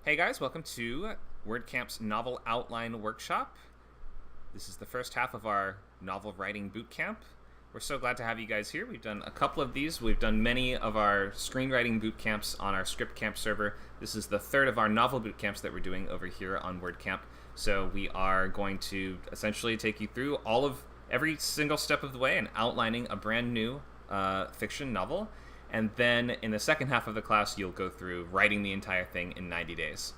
Hey guys, welcome to WordCamp's Novel Outline Workshop. This is the first half of our novel writing boot camp. We're so glad to have you guys here. We've done a couple of these. We've done many of our screenwriting boot camps on our ScriptCamp server. This is the third of our novel boot camps that we're doing over here on WordCamp. So we are going to essentially take you through every single step of the way and outlining a brand new fiction novel. And then in the second half of the class, you'll go through writing the entire thing in 90 days.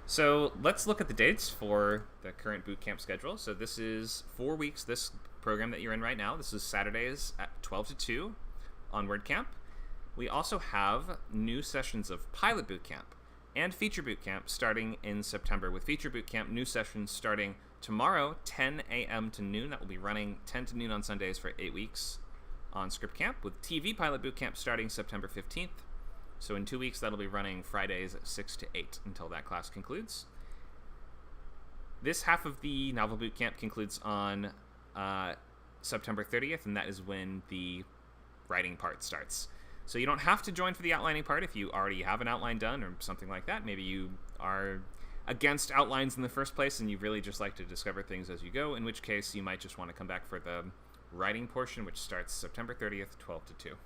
So let's look at the dates for the current bootcamp schedule. So this is 4 weeks, this program that you're in right now. This is Saturdays at 12 to 2 on WordCamp. We also have new sessions of Pilot Bootcamp and Feature Bootcamp starting in September, with Feature Bootcamp new sessions starting tomorrow, 10 a.m. to noon. That will be running 10 to noon on Sundays for 8 weeks on ScriptCamp, with TV Pilot Bootcamp starting September 15th. So in 2 weeks, that'll be running Fridays 6 to 8 until that class concludes. This half of the Novel Bootcamp concludes on September 30th, and that is when the writing part starts. So you don't have to join for the outlining part if you already have an outline done or something like that. Maybe you are against outlines in the first place and you really just like to discover things as you go, in which case you might just want to come back for the writing portion, which starts September 30th, 12 to 2.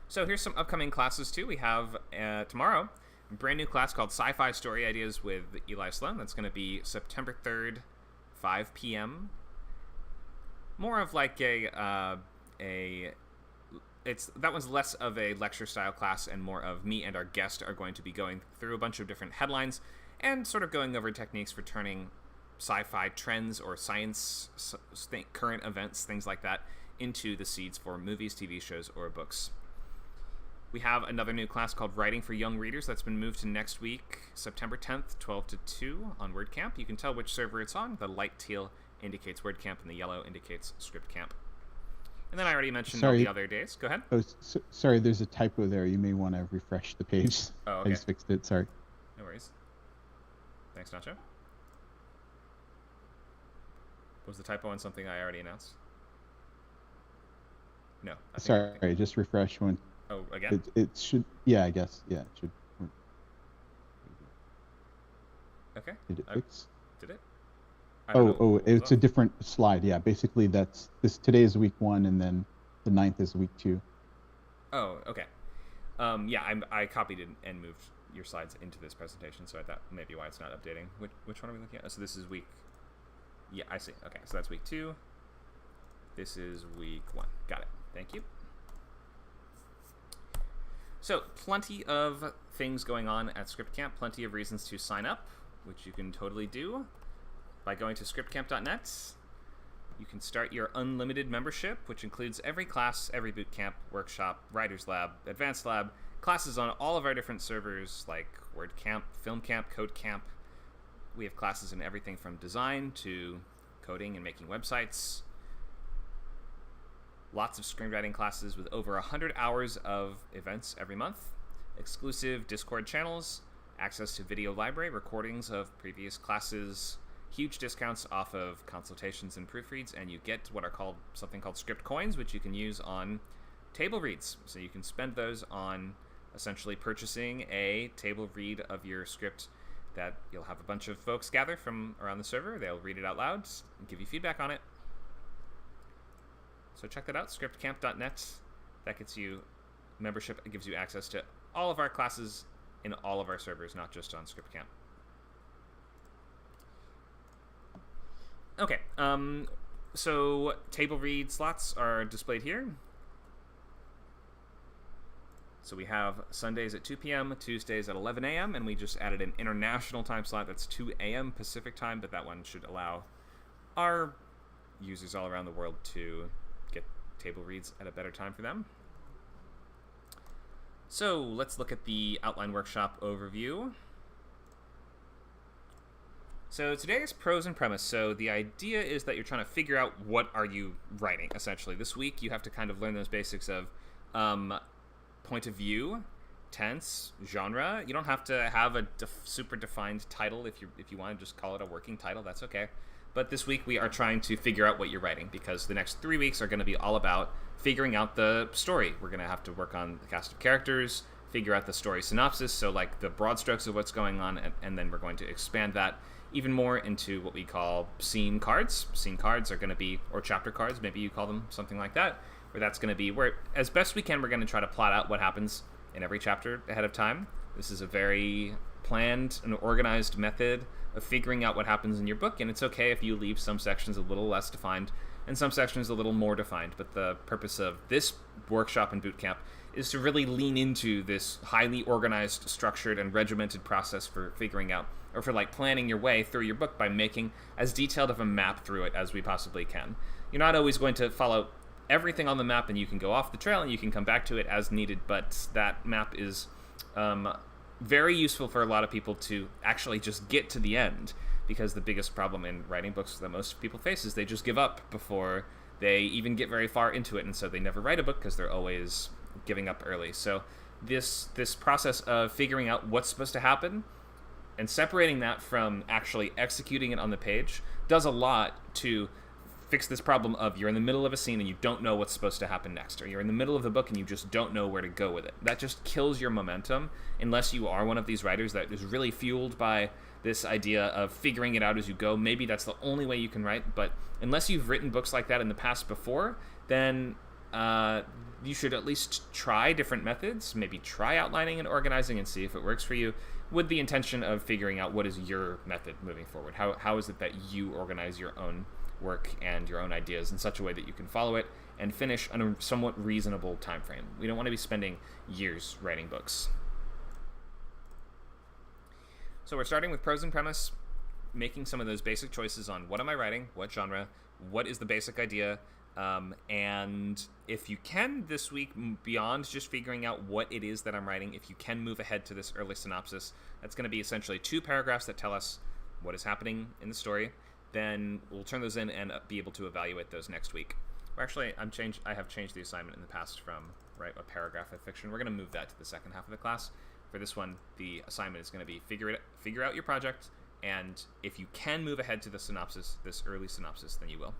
So here's some upcoming classes too. We have tomorrow a brand new class called Sci-Fi Story Ideas with Eli Sloan. That's going to be September 3rd, 5 p.m. More of like that one's less of a lecture style class and more of me and our guest are going to be going through a bunch of different headlines and sort of going over techniques for turning sci-fi trends or science, current events, things like that, into the seeds for movies, TV shows, or books. We have another new class called Writing for Young Readers that's been moved to next week, September 10th, 12 to 2 on WordCamp. You can tell which server it's on. The light teal indicates WordCamp and the yellow indicates ScriptCamp. And then I already mentioned all the other days. Go ahead. Oh, sorry, there's a typo there. You may want to refresh the page. Oh, okay. I just fixed it, sorry. No worries. Thanks, Nacho. Was the typo on something I already announced? No. Sorry, just refresh one. Oh, again? It should, yeah, I guess. Yeah, it should work. Okay. Did it fix? Did it? It's a different slide. Yeah, basically today is week 1 and then the 9th is week 2. Oh, okay. I copied it and moved your slides into this presentation, so I thought maybe why it's not updating. Which one are we looking at? Oh, so this is week... Yeah, I see. Okay, so that's week 2. This is week 1. Got it. Thank you. So, plenty of things going on at ScriptCamp, plenty of reasons to sign up, which you can totally do by going to scriptcamp.net. You can start your unlimited membership, which includes every class, every bootcamp, workshop, writer's lab, advanced lab, classes on all of our different servers like WordCamp, FilmCamp, CodeCamp. We have classes in everything from design to coding and making websites. Lots of screenwriting classes with over 100 hours of events every month. Exclusive Discord channels, access to video library, recordings of previous classes, huge discounts off of consultations and proofreads, and you get what are something called script coins, which you can use on table reads. So you can spend those on essentially purchasing a table read of your script that you'll have a bunch of folks gather from around the server. They'll read it out loud and give you feedback on it. So check that out, scriptcamp.net. That gets you membership. It gives you access to all of our classes in all of our servers, not just on ScriptCamp. Okay, so table read slots are displayed here. So we have Sundays at 2 p.m., Tuesdays at 11 a.m., and we just added an international time slot that's 2 a.m. Pacific time, but that one should allow our users all around the world to get table reads at a better time for them. So let's look at the outline workshop overview. So today is prose and premise. So the idea is that you're trying to figure out what are you writing, essentially. This week you have to kind of learn those basics of point of view, tense, genre. You don't have to have a super defined title if you want to just call it a working title. That's okay. But this week we are trying to figure out what you're writing, because the next 3 weeks are going to be all about figuring out the story. We're going to have to work on the cast of characters, figure out the story synopsis, so like the broad strokes of what's going on, and then we're going to expand that even more into what we call scene cards. Scene cards are going to be, or chapter cards, maybe you call them something like that, where that's going to be where, as best we can, we're going to try to plot out what happens in every chapter ahead of time. This is a very planned and organized method of figuring out what happens in your book, and it's okay if you leave some sections a little less defined and some sections a little more defined, but the purpose of this workshop and bootcamp is to really lean into this highly organized, structured, and regimented process for figuring out, or for like planning your way through your book by making as detailed of a map through it as we possibly can. You're not always going to follow everything on the map, and you can go off the trail and you can come back to it as needed, but that map is very useful for a lot of people to actually just get to the end, because the biggest problem in writing books that most people face is they just give up before they even get very far into it, and so they never write a book because they're always giving up early. So this process of figuring out what's supposed to happen and separating that from actually executing it on the page does a lot to fix this problem of you're in the middle of a scene and you don't know what's supposed to happen next, or you're in the middle of the book and you just don't know where to go with it. That just kills your momentum unless you are one of these writers that is really fueled by this idea of figuring it out as you go. Maybe that's the only way you can write, but unless you've written books like that in the past before, then you should at least try different methods, maybe try outlining and organizing and see if it works for you, with the intention of figuring out what is your method moving forward. How is it that you organize your own work and your own ideas in such a way that you can follow it and finish on a somewhat reasonable time frame. We don't want to be spending years writing books. So we're starting with prose and premise, making some of those basic choices on what am I writing, what genre, what is the basic idea, and if you can this week, beyond just figuring out what it is that I'm writing, if you can move ahead to this early synopsis, that's going to be essentially 2 paragraphs that tell us what is happening in the story. Then we'll turn those in and be able to evaluate those next week. Or actually, I have changed the assignment in the past from write a paragraph of fiction. We're going to move that to the second half of the class. For this one, the assignment is going to be figure out your project, and if you can move ahead to the synopsis, this early synopsis, then you will.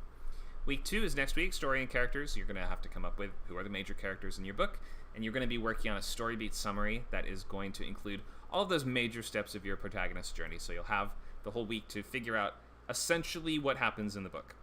Week 2 is next week, story and characters. You're going to have to come up with who are the major characters in your book, and you're going to be working on a story beat summary that is going to include all of those major steps of your protagonist's journey. So you'll have the whole week to figure out essentially what happens in the book.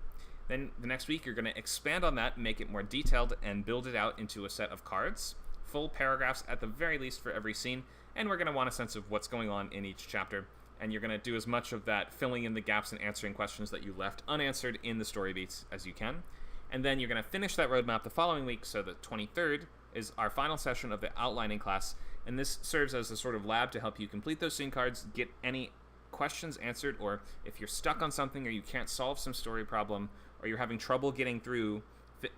Then the next week, you're going to expand on that, make it more detailed, and build it out into a set of cards, full paragraphs at the very least for every scene, and we're going to want a sense of what's going on in each chapter, and you're going to do as much of that filling in the gaps and answering questions that you left unanswered in the story beats as you can. And then you're going to finish that roadmap the following week, so the 23rd is our final session of the outlining class, and this serves as a sort of lab to help you complete those scene cards, get any questions answered, or if you're stuck on something or you can't solve some story problem or you're having trouble getting through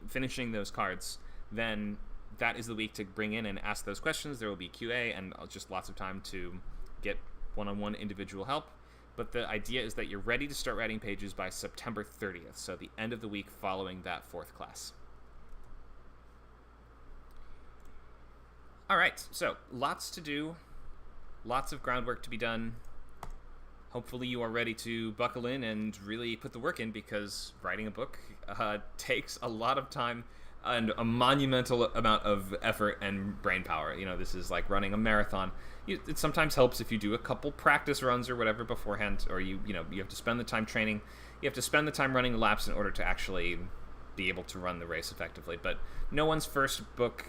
finishing those cards, then that is the week to bring in and ask those questions. There will be QA and just lots of time to get one-on-one individual help, but the idea is that you're ready to start writing pages by September 30th, so the end of the week following that 4th class. All right, so lots to do, lots of groundwork to be done. Hopefully you are ready to buckle in and really put the work in, because writing a book takes a lot of time and a monumental amount of effort and brain power. You know, this is like running a marathon. It sometimes helps if you do a couple practice runs or whatever beforehand, or you have to spend the time training. You have to spend the time running the laps in order to actually be able to run the race effectively. But no one's first book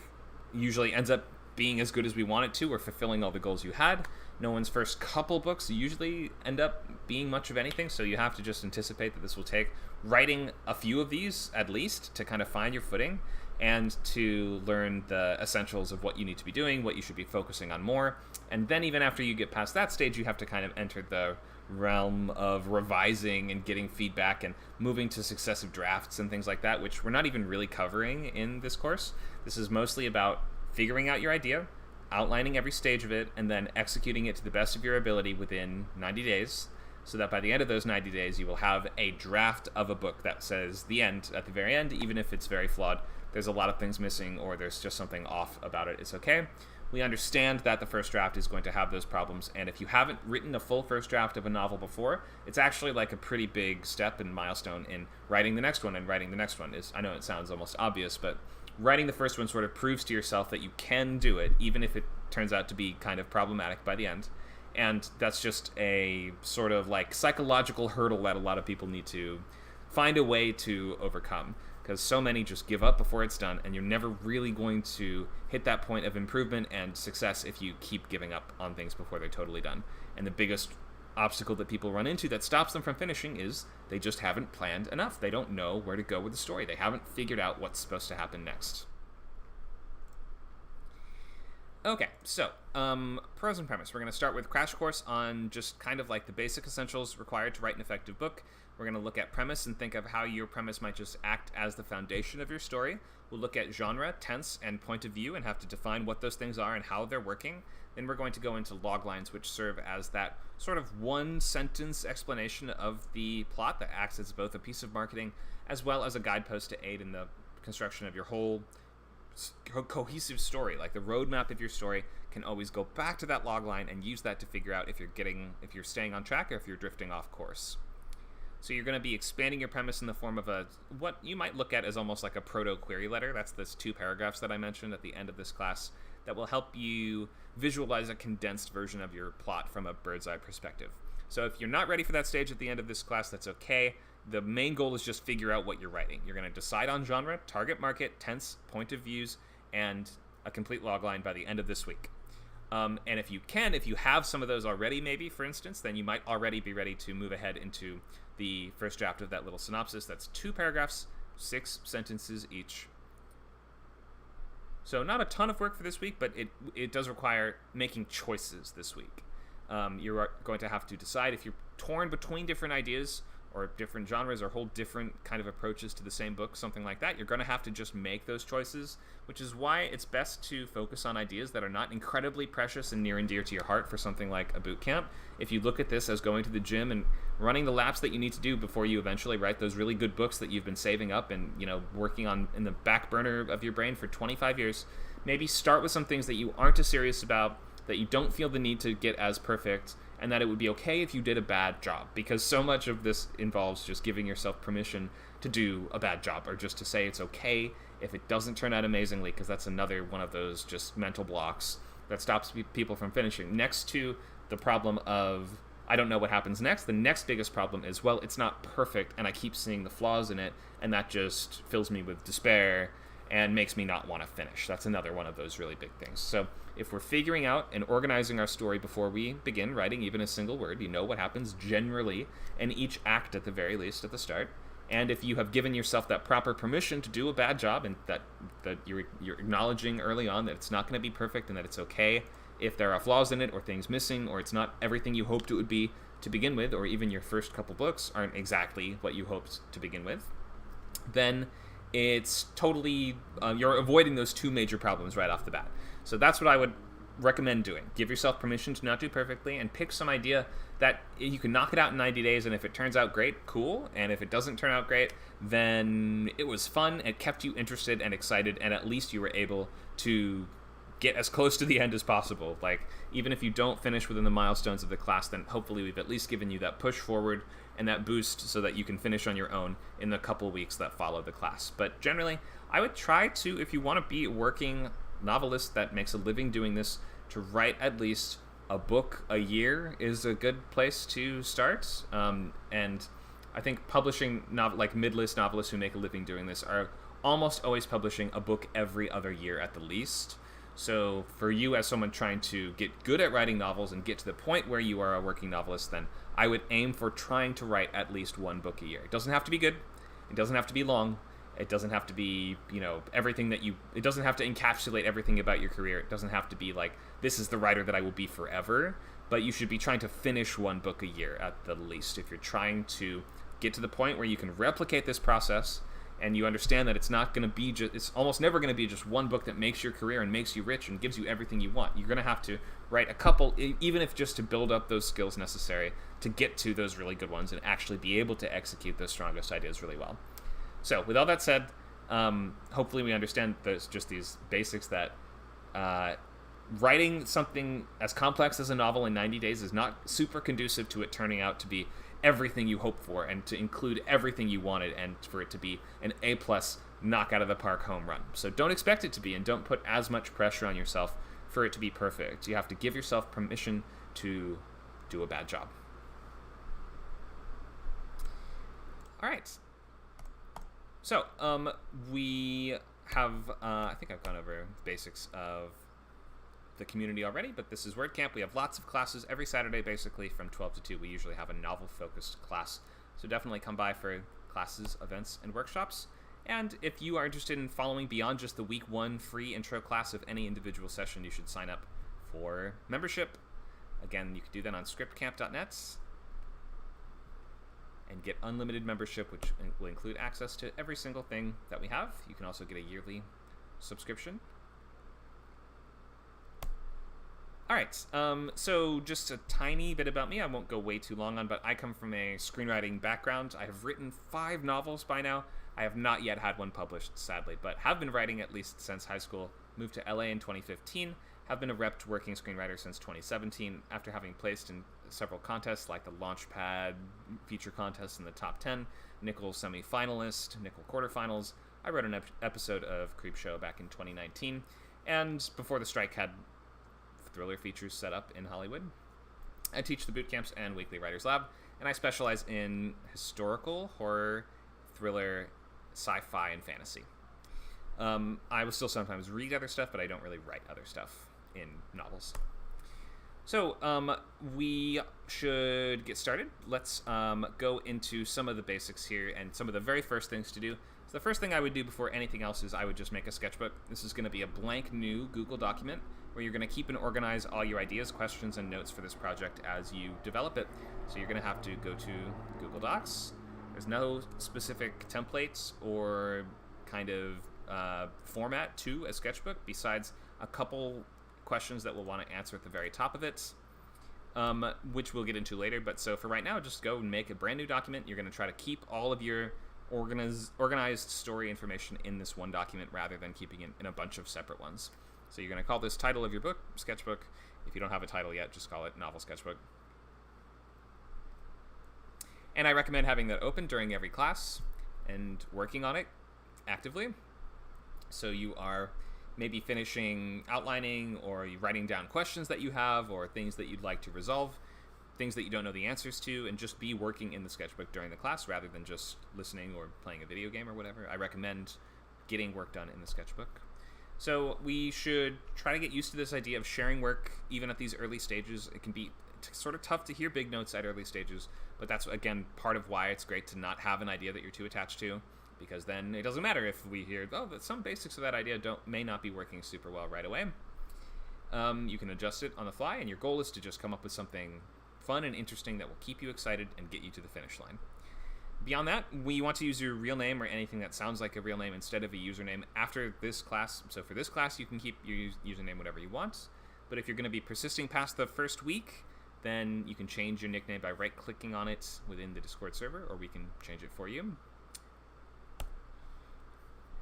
usually ends up being as good as we want it to, or fulfilling all the goals you had. No one's first couple books usually end up being much of anything, so you have to just anticipate that this will take writing a few of these at least to kind of find your footing and to learn the essentials of what you need to be doing, what you should be focusing on more. And then even after you get past that stage, you have to kind of enter the realm of revising and getting feedback and moving to successive drafts and things like that, which we're not even really covering in this course. This is mostly about figuring out your idea, outlining every stage of it, and then executing it to the best of your ability within 90 days, so that by the end of those 90 days, you will have a draft of a book that says the end at the very end, even if it's very flawed. There's a lot of things missing, or there's just something off about it. It's okay. we understand that the first draft is going to have those problems, and if you haven't written a full first draft of a novel before, it's actually like a pretty big step and milestone in writing the next one, and writing the next one is, I know it sounds almost obvious, but writing the first one sort of proves to yourself that you can do it, even if it turns out to be kind of problematic by the end. And that's just a sort of like psychological hurdle that a lot of people need to find a way to overcome, because so many just give up before it's done, and you're never really going to hit that point of improvement and success if you keep giving up on things before they're totally done. And the biggest obstacle that people run into that stops them from finishing is they just haven't planned enough. They don't know where to go with the story. They haven't figured out what's supposed to happen next. Okay, so prose and premise. We're going to start with crash course on just kind of like the basic essentials required to write an effective book. We're going to look at premise and think of how your premise might just act as the foundation of your story. We'll look at genre, tense, and point of view and have to define what those things are and how they're working. Then we're going to go into loglines, which serve as that sort of one-sentence explanation of the plot that acts as both a piece of marketing as well as a guidepost to aid in the construction of your whole cohesive story. Like the roadmap of your story can always go back to that logline and use that to figure out if you're staying on track or if you're drifting off course. So you're going to be expanding your premise in the form of what you might look at as almost like a proto-query letter. That's those 2 paragraphs that I mentioned at the end of this class that will help you visualize a condensed version of your plot from a bird's eye perspective. So if you're not ready for that stage at the end of this class, that's okay. The main goal is just figure out what you're writing. You're going to decide on genre, target market, tense, point of views, and a complete logline by the end of this week. And if you have some of those already, maybe, for instance, then you might already be ready to move ahead into the first draft of that little synopsis. That's 2 paragraphs, 6 sentences each. So not a ton of work for this week, but it does require making choices this week. You're going to have to decide if you're torn between different ideas or different genres or whole different kind of approaches to the same book, something like that. You're going to have to just make those choices, which is why it's best to focus on ideas that are not incredibly precious and near and dear to your heart for something like a boot camp. If you look at this as going to the gym and running the laps that you need to do before you eventually write those really good books that you've been saving up and, working on in the back burner of your brain for 25 years, maybe start with some things that you aren't as serious about, that you don't feel the need to get as perfect, and that it would be okay if you did a bad job, because so much of this involves just giving yourself permission to do a bad job, or just to say it's okay if it doesn't turn out amazingly, because that's another one of those just mental blocks that stops people from finishing. Next to the problem of, I don't know what happens next, the next biggest problem is, well, it's not perfect, and I keep seeing the flaws in it, and that just fills me with despair and makes me not want to finish. That's another one of those really big things. So if we're figuring out and organizing our story before we begin writing even a single word, you know what happens generally in each act at the very least at the start. And if you have given yourself that proper permission to do a bad job, and that you're acknowledging early on that it's not going to be perfect and that it's okay if there are flaws in it or things missing or it's not everything you hoped it would be to begin with, or even your first couple books aren't exactly what you hoped to begin with, then it's totally, you're avoiding those 2 major problems right off the bat. So that's what I would recommend doing. Give yourself permission to not do perfectly and pick some idea that you can knock it out in 90 days, and if it turns out great, cool. And if it doesn't turn out great, then it was fun, it kept you interested and excited, and at least you were able to get as close to the end as possible. Like, even if you don't finish within the milestones of the class, then hopefully we've at least given you that push forward and that boost so that you can finish on your own in the couple weeks that follow the class. But generally, I would try to, if you want to be a working novelist that makes a living doing this, to write at least a book a year is a good place to start. And I think publishing like mid-list novelists who make a living doing this are almost always publishing a book every other year at the least. So for you as someone trying to get good at writing novels and get to the point where you are a working novelist, then I would aim for trying to write at least 1 book a year. It doesn't have to be good. It doesn't have to be long. It doesn't have to be, everything that it doesn't have to encapsulate everything about your career. It doesn't have to be like, this is the writer that I will be forever. But you should be trying to finish 1 book a year at the least. If you're trying to get to the point where you can replicate this process and you understand that it's not going to be it's almost never going to be just 1 book that makes your career and makes you rich and gives you everything you want. You're going to have to write a couple, even if just to build up those skills necessary to get to those really good ones and actually be able to execute those strongest ideas really well. So with all that said, hopefully we understand these basics that writing something as complex as a novel in 90 days is not super conducive to it turning out to be everything you hoped for and to include everything you wanted and for it to be an A-plus knock out of the park home run. So don't expect it to be, and don't put as much pressure on yourself for it to be perfect. You have to give yourself permission to do a bad job. All right. So we have, I think I've gone over the basics of the community already, but this is WordCamp. We have lots of classes every Saturday, basically from 12 to 2. We usually have a novel-focused class, so definitely come by for classes, events, and workshops. And if you are interested in following beyond just the week 1 free intro class of any individual session, you should sign up for membership. Again, you can do that on scriptcamp.net and get unlimited membership, which will include access to every single thing that we have. You can also get a yearly subscription. All right, so just a tiny bit about me. I won't go way too long on, but I come from a screenwriting background. I have written 5 novels by now. I have not yet had one published, sadly, but have been writing at least since high school. Moved to LA in 2015. Have been a repped working screenwriter since 2017 after having placed in several contests like the Launchpad feature contest in the top 10, Nickel semi-finalist, Nickel quarterfinals. I wrote an episode of Creepshow back in 2019, and before the strike had thriller features set up in Hollywood. I teach the boot camps and weekly writers lab, and I specialize in historical, horror, thriller, sci-fi, and fantasy. I will still sometimes read other stuff, but I don't really write other stuff in novels. So we should get started. Let's go into some of the basics here and some of the very first things to do. So the first thing I would do before anything else is I would just make a sketchbook. This is going to be a blank new Google document where you're going to keep and organize all your ideas, questions, and notes for this project as you develop it. So you're going to have to go to Google Docs. There's no specific templates or kind of format to a sketchbook besides a couple questions that we'll want to answer at the very top of it, which we'll get into later. But so for right now, just go and make a brand new document. You're going to try to keep all of your organized story information in this one document rather than keeping it in a bunch of separate ones. So you're going to call this title of your book Sketchbook. If you don't have a title yet, just call it Novel Sketchbook. And I recommend having that open during every class and working on it actively. So you are maybe finishing outlining, or you writing down questions that you have or things that you'd like to resolve, things that you don't know the answers to, and just be working in the sketchbook during the class rather than just listening or playing a video game or whatever. I recommend getting work done in the sketchbook. So we should try to get used to this idea of sharing work even at these early stages. It can be sort of tough to hear big notes at early stages, but that's, again, part of why it's great to not have an idea that you're too attached to, because then it doesn't matter if we hear, oh, but some basics of that idea may not be working super well right away. You can adjust it on the fly, and your goal is to just come up with something fun and interesting that will keep you excited and get you to the finish line. Beyond that, we want to use your real name or anything that sounds like a real name instead of a username after this class. So for this class, you can keep your username whatever you want, but if you're going to be persisting past the first week, then you can change your nickname by right-clicking on it within the Discord server, or we can change it for you.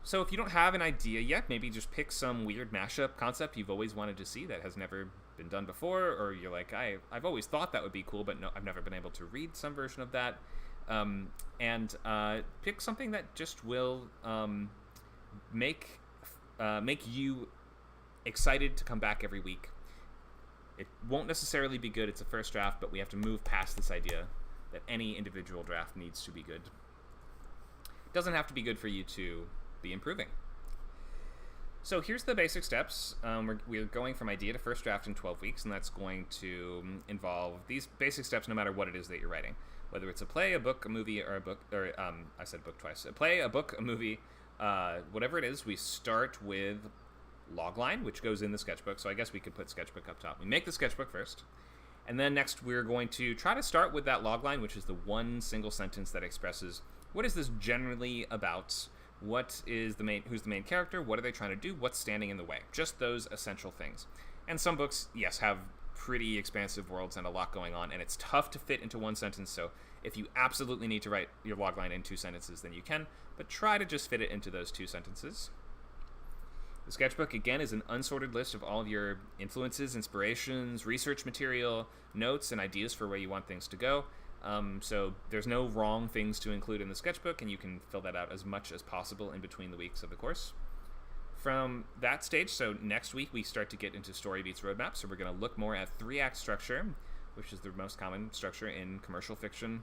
So if you don't have an idea yet, maybe just pick some weird mashup concept you've always wanted to see that has never been done before, or you're like, I've always thought that would be cool, but no, I've never been able to read some version of that. And pick something that just will make you excited to come back every week. It won't necessarily be good. It's a first draft, but we have to move past this idea that any individual draft needs to be good. It doesn't have to be good for you to be improving. So here's the basic steps. We're going from idea to first draft in 12 weeks, and that's going to involve these basic steps no matter what it is that you're writing. Whether it's a play, a book, a movie, or I said book twice. A play, a book, a movie, whatever it is, we start with logline, which goes in the sketchbook. So I guess we could put sketchbook up top. We make the sketchbook first. And then next we're going to try to start with that logline, which is the one single sentence that expresses what is this generally about, who's the main character, what are they trying to do, what's standing in the way. Just those essential things. And some books, yes, have pretty expansive worlds and a lot going on, and it's tough to fit into one sentence. So if you absolutely need to write your logline in 2 sentences, then you can, but try to just fit it into those 2 sentences. The sketchbook, again, is an unsorted list of all of your influences, inspirations, research material, notes, and ideas for where you want things to go. So there's no wrong things to include in the sketchbook, and you can fill that out as much as possible in between the weeks of the course. From that stage, so next week we start to get into story beats roadmap, so we're going to look more at 3-act structure, which is the most common structure in commercial fiction.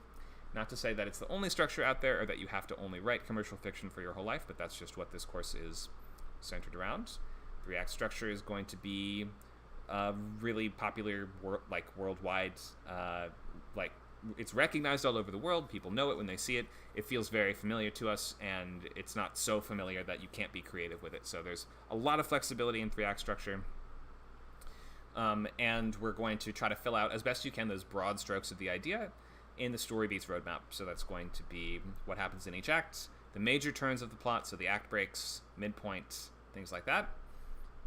Not to say that it's the only structure out there or that you have to only write commercial fiction for your whole life, but that's just what this course is centered around. 3-act structure is going to be really popular, worldwide. It's recognized all over the world. People know it when they see it. It feels very familiar to us, and it's not so familiar that you can't be creative with it. So there's a lot of flexibility in 3-act structure. And we're going to try to fill out as best you can those broad strokes of the idea in the story beats roadmap. So that's going to be what happens in each act, the major turns of the plot, so the act breaks, midpoint, things like that.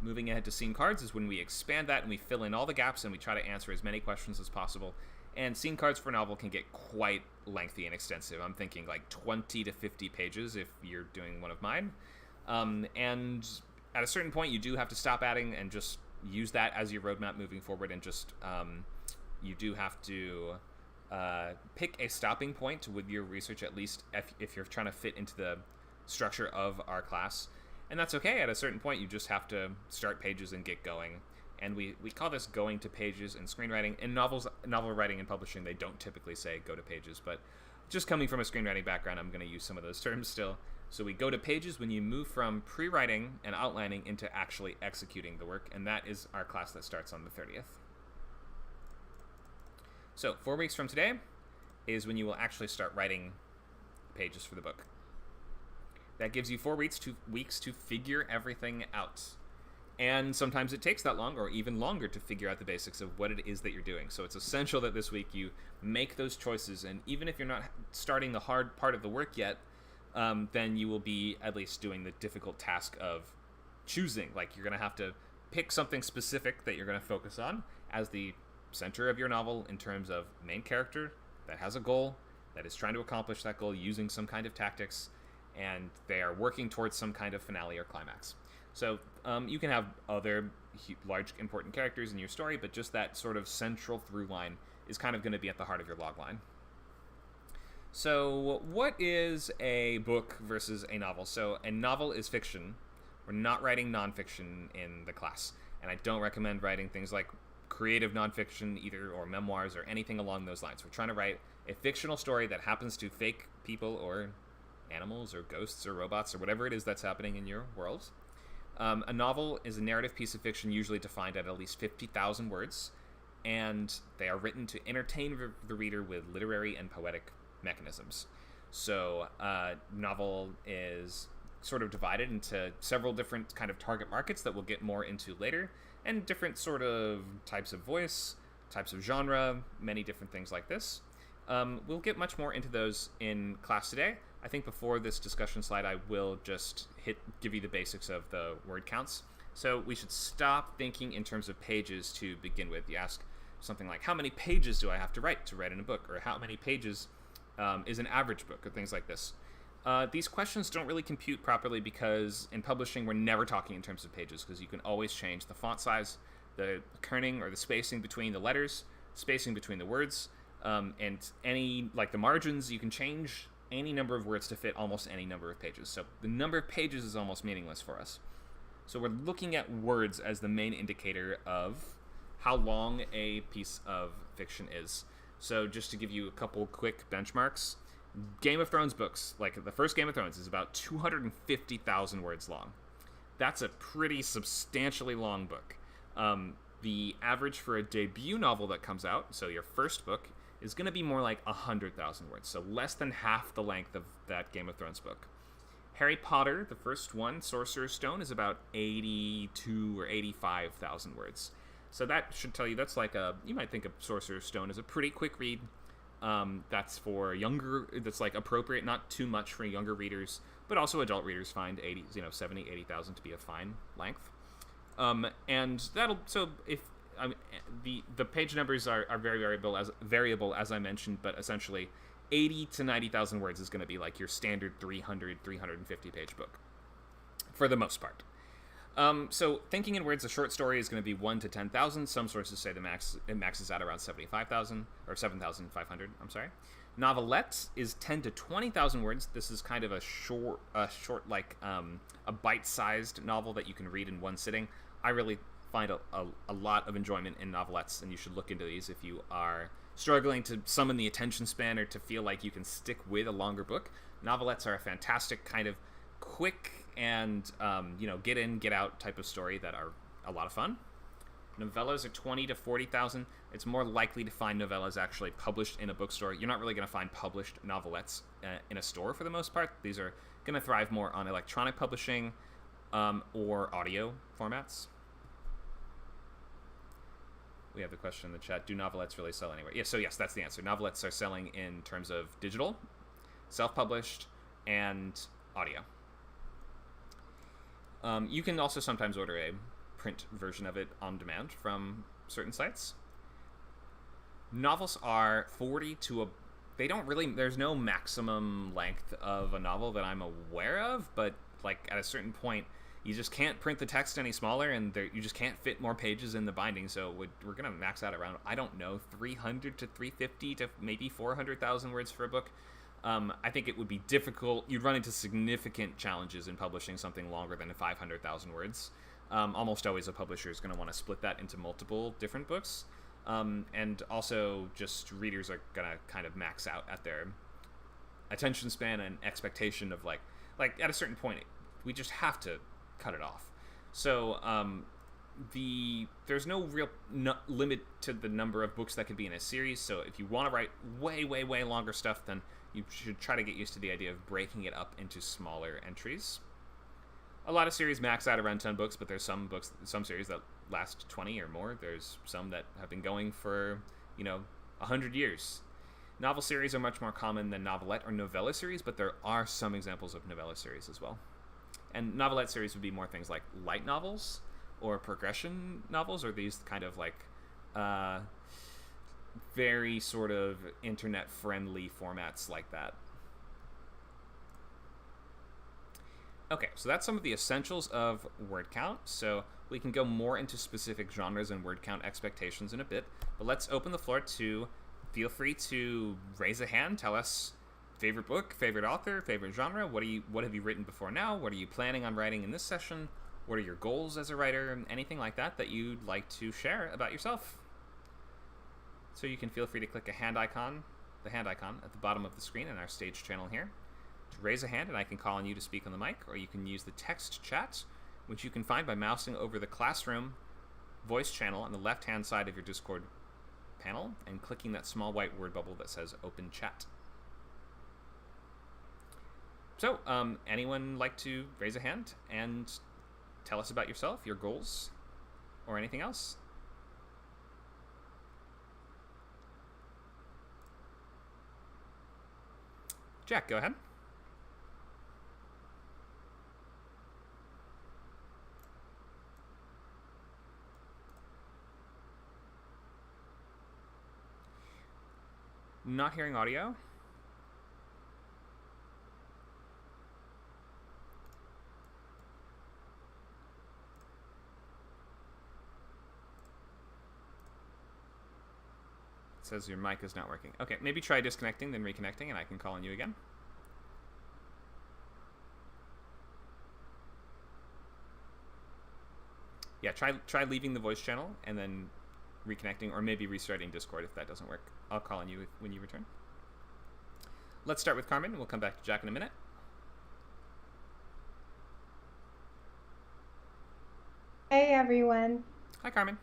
Moving ahead to scene cards is when we expand that and we fill in all the gaps and we try to answer as many questions as possible. And scene cards for a novel can get quite lengthy and extensive. I'm thinking like 20 to 50 pages if you're doing one of mine. And at a certain point, you do have to stop adding and just use that as your roadmap moving forward. And just you do have to pick a stopping point with your research, at least if you're trying to fit into the structure of our class. And that's okay. At a certain point, you just have to start pages and get going. And we call this going to pages in screenwriting. In novel writing and publishing, they don't typically say go to pages, but just coming from a screenwriting background, I'm going to use some of those terms still. So we go to pages when you move from pre-writing and outlining into actually executing the work, and that is our class that starts on the 30th. So 4 weeks from today is when you will actually start writing pages for the book. That gives you 4 weeks to figure everything out. And sometimes it takes that long or even longer to figure out the basics of what it is that you're doing. So it's essential that this week you make those choices. And even if you're not starting the hard part of the work yet, then you will be at least doing the difficult task of choosing. Like, you're going to have to pick something specific that you're going to focus on as the center of your novel in terms of main character that has a goal, that is trying to accomplish that goal using some kind of tactics, and they are working towards some kind of finale or climax. So you can have other large important characters in your story, but just that sort of central through line is kind of going to be at the heart of your logline. So what is a book versus a novel? So a novel is fiction. We're not writing nonfiction in the class, and I don't recommend writing things like creative nonfiction either, or memoirs or anything along those lines. We're trying to write a fictional story that happens to fake people or animals or ghosts or robots or whatever it is that's happening in your world. A novel is a narrative piece of fiction usually defined at least 50,000 words, and they are written to entertain the reader with literary and poetic mechanisms. So novel is sort of divided into several different kind of target markets that we'll get more into later, and different sort of types of voice, types of genre, many different things like this. We'll get much more into those in class today. I think before this discussion slide, I will just give you the basics of the word counts. So we should stop thinking in terms of pages to begin with. You ask something like, how many pages do I have to write in a book? Or how many pages is an average book? Or things like this. These questions don't really compute properly because in publishing, we're never talking in terms of pages, because you can always change the font size, the kerning or the spacing between the letters, spacing between the words, and any, like the margins, you can change any number of words to fit almost any number of pages. So the number of pages is almost meaningless for us. So we're looking at words as the main indicator of how long a piece of fiction is. So just to give you a couple quick benchmarks, Game of Thrones books, like the first Game of Thrones, is about 250,000 words long. That's a pretty substantially long book. The average for a debut novel that comes out, so your first book, is going to be more like 100,000 words, so less than half the length of that Game of Thrones book. Harry Potter, the first one, Sorcerer's Stone, is about 82 or 85,000 words. So that should tell you that's like you might think of Sorcerer's Stone as a pretty quick read. That's for that's like appropriate, not too much for younger readers, but also adult readers find 70, 80,000 to be a fine length. And so if the page numbers are very variable as I mentioned, but essentially 80 to 90,000 words is going to be like your standard 350 page book for the most part. So thinking in words, a short story is going to be 1 to 10,000. Some sources say it maxes out around 75,000 or 7,500. I'm sorry. Novelette is 10 to 20,000 words. This is kind of a short like a bite-sized novel that you can read in one sitting. I really find a lot of enjoyment in novelettes, and you should look into these if you are struggling to summon the attention span or to feel like you can stick with a longer book. Novelettes are a fantastic kind of quick and get in, get out type of story that are a lot of fun. Novellas are 20 to 40,000. It's more likely to find novellas actually published in a bookstore. You're not really going to find published novelettes in a store for the most part. These are going to thrive more on electronic publishing or audio formats. We have the question in the chat, do novelettes really sell anywhere? Yes, that's the answer. Novelettes are selling in terms of digital, self-published, and audio. You can also sometimes order a print version of it on demand from certain sites. Novels are 40 to there's no maximum length of a novel that I'm aware of, but like at a certain point, you just can't print the text any smaller, and you just can't fit more pages in the binding, so we're going to max out around, I don't know, 300 to 350 to maybe 400,000 words for a book. I think it would be difficult. You'd run into significant challenges in publishing something longer than 500,000 words. Almost always a publisher is going to want to split that into multiple different books. And also just readers are going to kind of max out at their attention span and expectation of like at a certain point, we just have to cut it off. So there's no real limit to the number of books that could be in a series. So if you want to write way, way, way longer stuff, then you should try to get used to the idea of breaking it up into smaller entries. A lot of series max out around 10 books, but there's some series that last 20 or more. There's some that have been going for, 100 years. Novel series are much more common than novelette or novella series, but there are some examples of novella series as well. And novelette series would be more things like light novels or progression novels, or these kind of like very sort of internet-friendly formats like that. Okay, so that's some of the essentials of word count. So we can go more into specific genres and word count expectations in a bit, but let's open the floor to feel free to raise a hand, tell us favorite book, favorite author, favorite genre, what have you written before now, what are you planning on writing in this session, what are your goals as a writer, anything like that you'd like to share about yourself. So you can feel free to click the hand icon at the bottom of the screen in our stage channel here to raise a hand, and I can call on you to speak on the mic, or you can use the text chat, which you can find by mousing over the Classroom voice channel on the left-hand side of your Discord panel and clicking that small white word bubble that says Open Chat. So, anyone like to raise a hand and tell us about yourself, your goals, or anything else? Jack, go ahead. Not hearing audio. It says your mic is not working. Okay, maybe try disconnecting, then reconnecting, and I can call on you again. Yeah, try leaving the voice channel and then reconnecting, or maybe restarting Discord if that doesn't work. I'll call on you when you return. Let's start with Carmen, and we'll come back to Jack in a minute. Hey everyone. Hi Carmen.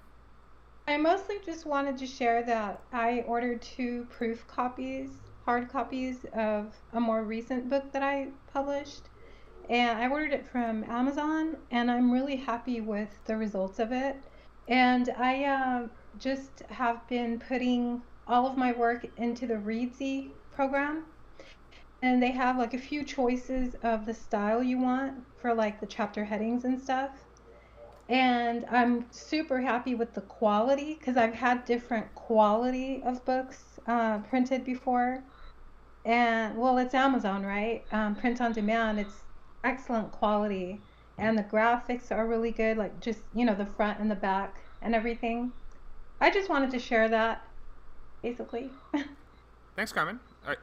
I mostly just wanted to share that I ordered 2 proof copies, hard copies of a more recent book that I published. And I ordered it from Amazon, and I'm really happy with the results of it. And I just have been putting all of my work into the Readsy program. And they have like a few choices of the style you want for like the chapter headings and stuff. And I'm super happy with the quality, because I've had different quality of books printed before. And well, it's Amazon, right? Print on demand, it's excellent quality. and the graphics are really good, like just, the front and the back and everything. I just wanted to share that, basically. Thanks, Carmen.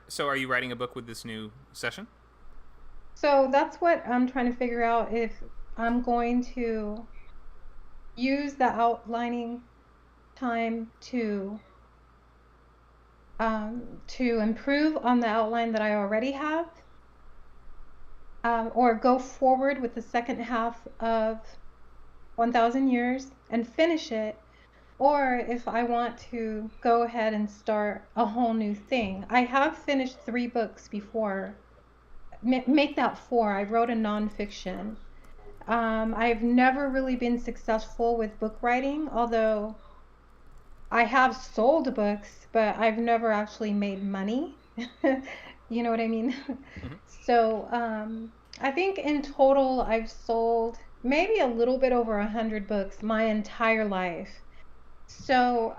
So are you writing a book with this new session? So that's what I'm trying to figure out, if I'm going to use the outlining time to improve on the outline that I already have, or go forward with the second half of 1,000 Years and finish it, or if I want to go ahead and start a whole new thing. I have finished 3 books before. Make that 4. I wrote a nonfiction. I've never really been successful with book writing, although I have sold books, but I've never actually made money. You know what I mean? Mm-hmm. So I think in total I've sold maybe a little bit over 100 books my entire life. So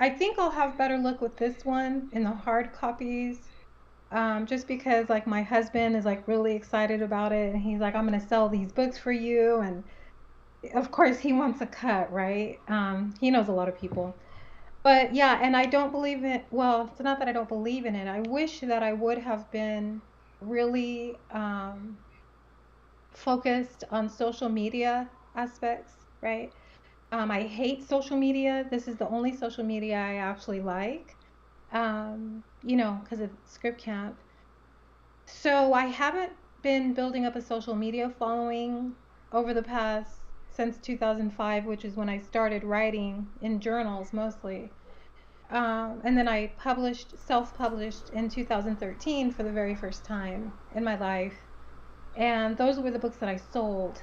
I think I'll have better luck with this one in the hard copies, just because like my husband is like really excited about it, and he's like, I'm gonna sell these books for you, and of course he wants a cut, right? He knows a lot of people. But yeah, and I don't believe it. Well, it's not that I don't believe in it. I wish that I would have been really focused on social media aspects, right? I hate social media. This is the only social media I actually like, because of ScriptCamp. So I haven't been building up a social media following over the past since 2005, which is when I started writing in journals mostly. And then I self-published in 2013 for the very first time in my life. And those were the books that I sold.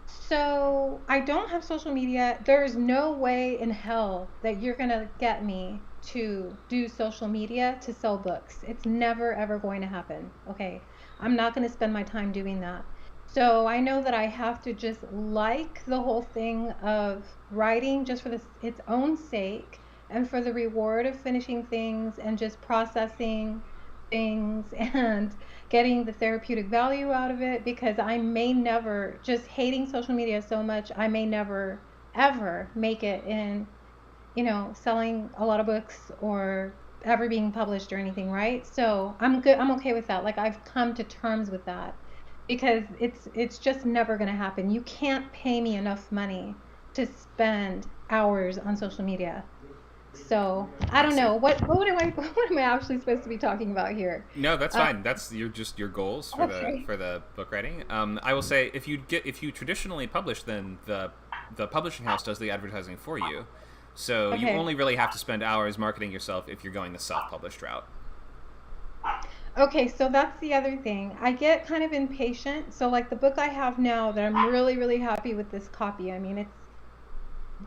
So I don't have social media. There's no way in hell that you're going to get me to do social media to sell books. It's never, ever going to happen. Okay. I'm not going to spend my time doing that. So I know that I have to just like the whole thing of writing just for its own sake, and for the reward of finishing things and just processing things and getting the therapeutic value out of it, because I may never, just hating social media so much, I may never ever make it in, selling a lot of books or ever being published or anything, right? So I'm good. I'm okay with that. Like, I've come to terms with that, because it's just never going to happen. You can't pay me enough money to spend hours on social media. So I don't know what am I what am I actually supposed to be talking about here? No, that's fine. That's your goals for Okay. the book writing. I will say, if you traditionally publish, then the publishing house does the advertising for you. So you Okay. only really have to spend hours marketing yourself if you're going the self-published route. Okay, so that's the other thing. I get kind of impatient. So like the book I have now that I'm really, really happy with this copy. I mean, it's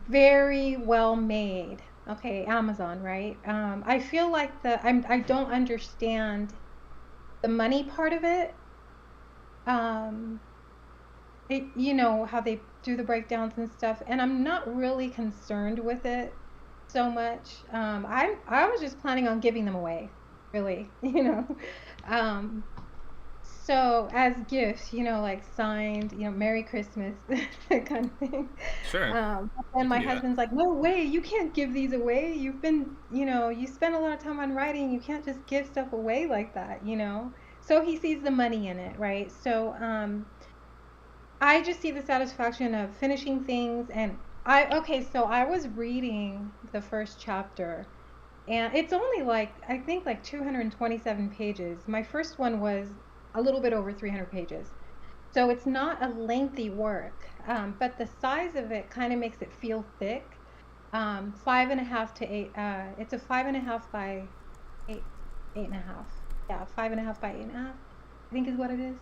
very well made. Okay, Amazon, right? I feel like I don't understand the money part of it. Um, how they do the breakdowns and stuff, and I'm not really concerned with it so much. I was just planning on giving them away, really, Um, so as gifts, like signed, Merry Christmas, that kind of thing. Sure, you And can my do that. husband's like, no way, you can't give these away. You've been, you spend a lot of time on writing. You can't just give stuff away like that. So he sees the money in it, right? So I just see the satisfaction of finishing things. And okay, so I was reading the first chapter, and it's only like, I think like 227 pages. My first one was a little bit over 300 pages. So it's not a lengthy work, but the size of it kind of makes it feel thick. 5.5 to 8, it's a 5.5 by 8, 8.5. Yeah, 5.5 by 8.5, I think is what it is.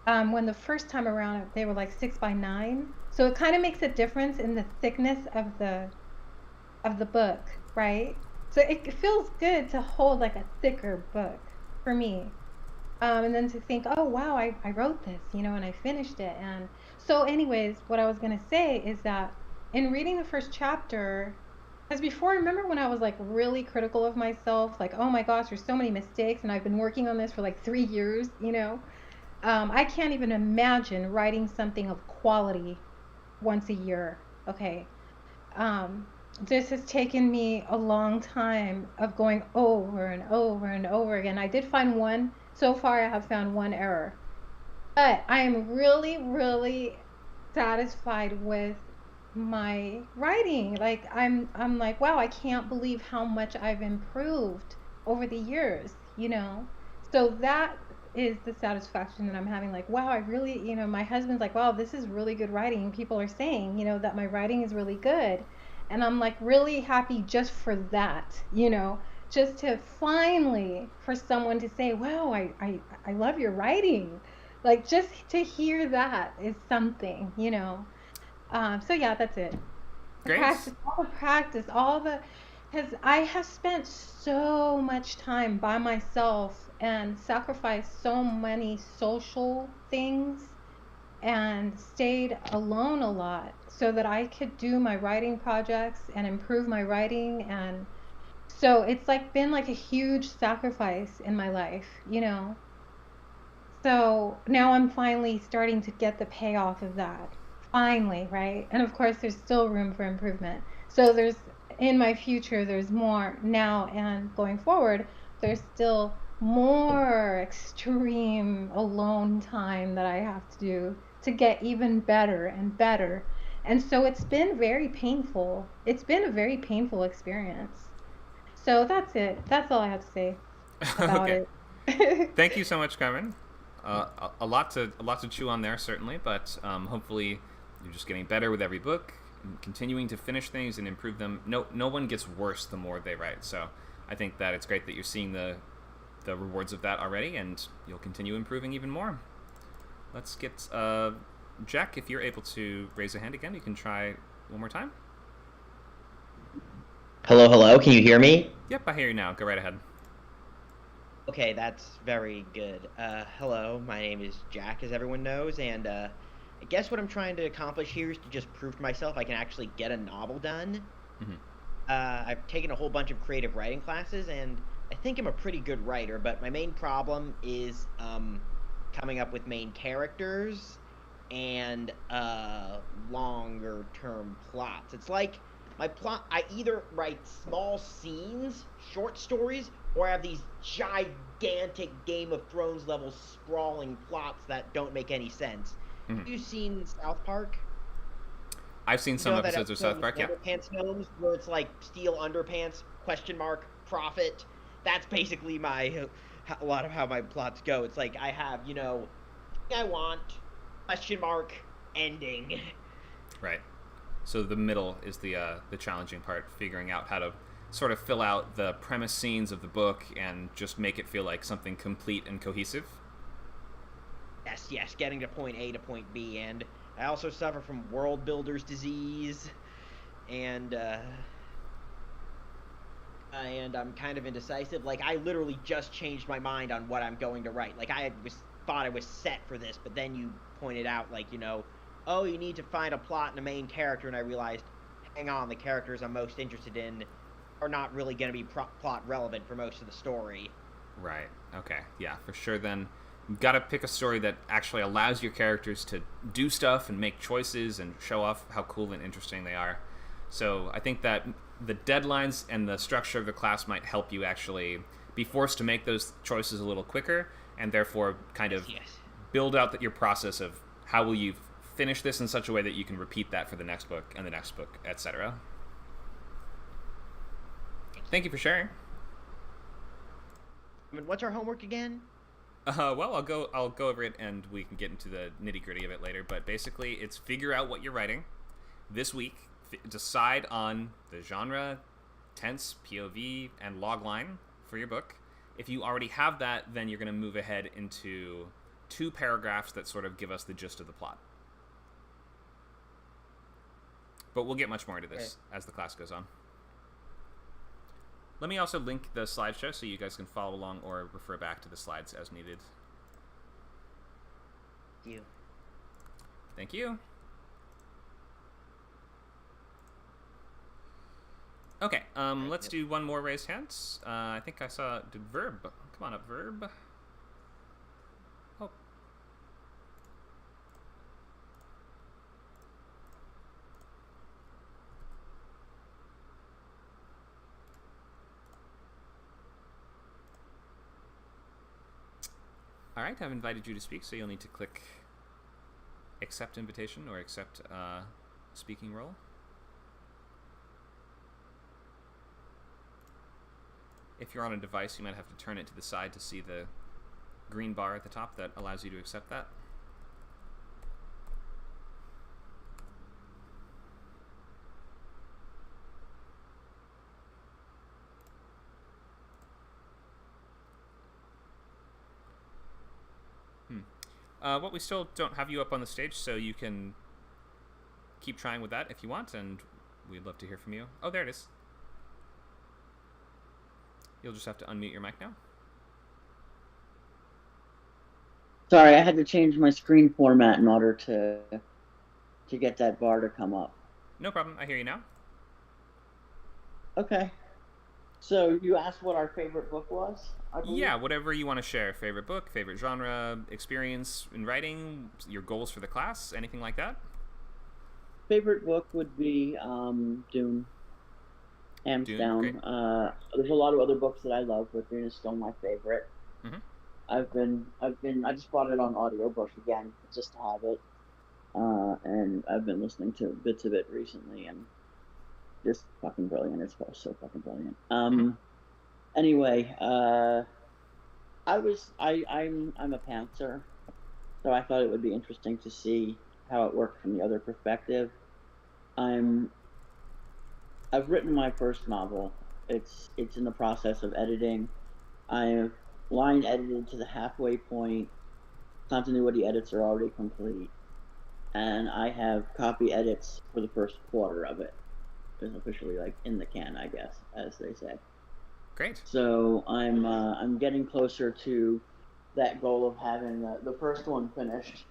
When the first time around they were like 6 by 9. So it kind of makes a difference in the thickness of the book, right? So it feels good to hold like a thicker book for me. And then to think, oh wow, I wrote this, and I finished it. And so anyways, what I was gonna say is that in reading the first chapter, because before, remember when I was like really critical of myself, like, oh my gosh, there's so many mistakes, and I've been working on this for like 3 years. I can't even imagine writing something of quality once a year. Okay. Um, this has taken me a long time of going over and over and over again. I did find one, so far I have found one error, but I am really, really satisfied with my writing. Like I'm like, wow, I can't believe how much I've improved over the years, you know? So that is the satisfaction that I'm having. Like, wow, I really, my husband's like, wow, this is really good writing. People are saying, that my writing is really good. And I'm like really happy just for that, just to finally for someone to say, wow, I love your writing. Like just to hear that is something, so yeah, that's it. The Great. practice, all the practice, all the, because I have spent so much time by myself and sacrificed so many social things and stayed alone a lot so that I could do my writing projects and improve my writing. And so it's like been like a huge sacrifice in my life. So now I'm finally starting to get the payoff of that. Finally, right? And of course, there's still room for improvement. So in my future, there's more now and going forward, there's still more extreme alone time that I have to do to get even better and better. And so it's been very painful. It's been a very painful experience. So that's it. That's all I have to say about Okay. it. Thank you so much, Carmen. A lot to chew on there, certainly, but hopefully you're just getting better with every book, and continuing to finish things and improve them. No one gets worse the more they write. So I think that it's great that you're seeing the rewards of that already, and you'll continue improving even more. Let's get Jack. If you're able to raise a hand again, you can try one more time. Hello, hello. Can you hear me? Yep, I hear you now. Go right ahead. Okay, that's very good. Hello, my name is Jack, as everyone knows, and I guess what I'm trying to accomplish here is to just prove to myself I can actually get a novel done. Mm-hmm. I've taken a whole bunch of creative writing classes, and I think I'm a pretty good writer, but my main problem is coming up with main characters and longer term plots. It's like my plot, I either write small scenes, short stories, or I have these gigantic Game of Thrones level sprawling plots that don't make any sense. Mm-hmm. Have you seen South Park? I've seen You some know that episodes of South episode Park. Yeah. with Underpants Gnomes where it's like steel underpants, question mark, profit? That's basically a lot of how my plots go. It's like I have, I want, question mark, ending. Right. So the middle is the challenging part, figuring out how to sort of fill out the premise scenes of the book and just make it feel like something complete and cohesive. Yes, getting to point A to point B, and I also suffer from world builder's disease, and I'm kind of indecisive. Like, I literally just changed my mind on what I'm going to write. Like, thought I was set for this, but then you pointed out, like, oh, you need to find a plot and a main character, and I realized, hang on, the characters I'm most interested in are not really going to be plot relevant for most of the story. Right. Okay. Yeah, for sure. Then you've got to pick a story that actually allows your characters to do stuff and make choices and show off how cool and interesting they are. So I think that the deadlines and the structure of the class might help you actually be forced to make those choices a little quicker, and therefore kind of build out your process of how will you finish this in such a way that you can repeat that for the next book and the next book, etc. Thank you for sharing. What's our homework again? Well, I'll go over it, and we can get into the nitty gritty of it later. But basically, it's figure out what you're writing this week. Decide on the genre, tense, POV, and logline for your book. If you already have that, then you're going to move ahead into 2 paragraphs that sort of give us the gist of the plot. But we'll get much more into this as the class goes on. Let me also link the slideshow so you guys can follow along or refer back to the slides as needed. Thank you. Okay, let's do one more raised hands. I think I saw, did Verb? Come on up, Verb. Oh, right, I've invited you to speak, so you'll need to click accept invitation or accept speaking role. If you're on a device, you might have to turn it to the side to see the green bar at the top that allows you to accept that. Well, we still don't have you up on the stage, so you can keep trying with that if you want, and we'd love to hear from you. Oh, there it is. You'll just have to unmute your mic now. Sorry, I had to change my screen format in order to get that bar to come up. No problem. I hear you now. Okay. So you asked what our favorite book was? I believe? Yeah, whatever you want to share. Favorite book, favorite genre, experience in writing, your goals for the class, anything like that? Favorite book would be Dune. Hands Dune, down. great. There's a lot of other books that I love, but Dune is still my favorite. Mhm. I just bought it on audiobook again, just to have it. And I've been listening to bits of it recently, and just fucking brilliant. It's so fucking brilliant. Anyway, I'm a pantser, so I thought it would be interesting to see how it worked from the other perspective. I've written my first novel. It's in the process of editing. I've line edited to the halfway point. Continuity edits are already complete, and I have copy edits for the first quarter of it. It's officially like in the can, I guess, as they say. Great. So I'm getting closer to that goal of having the first one finished,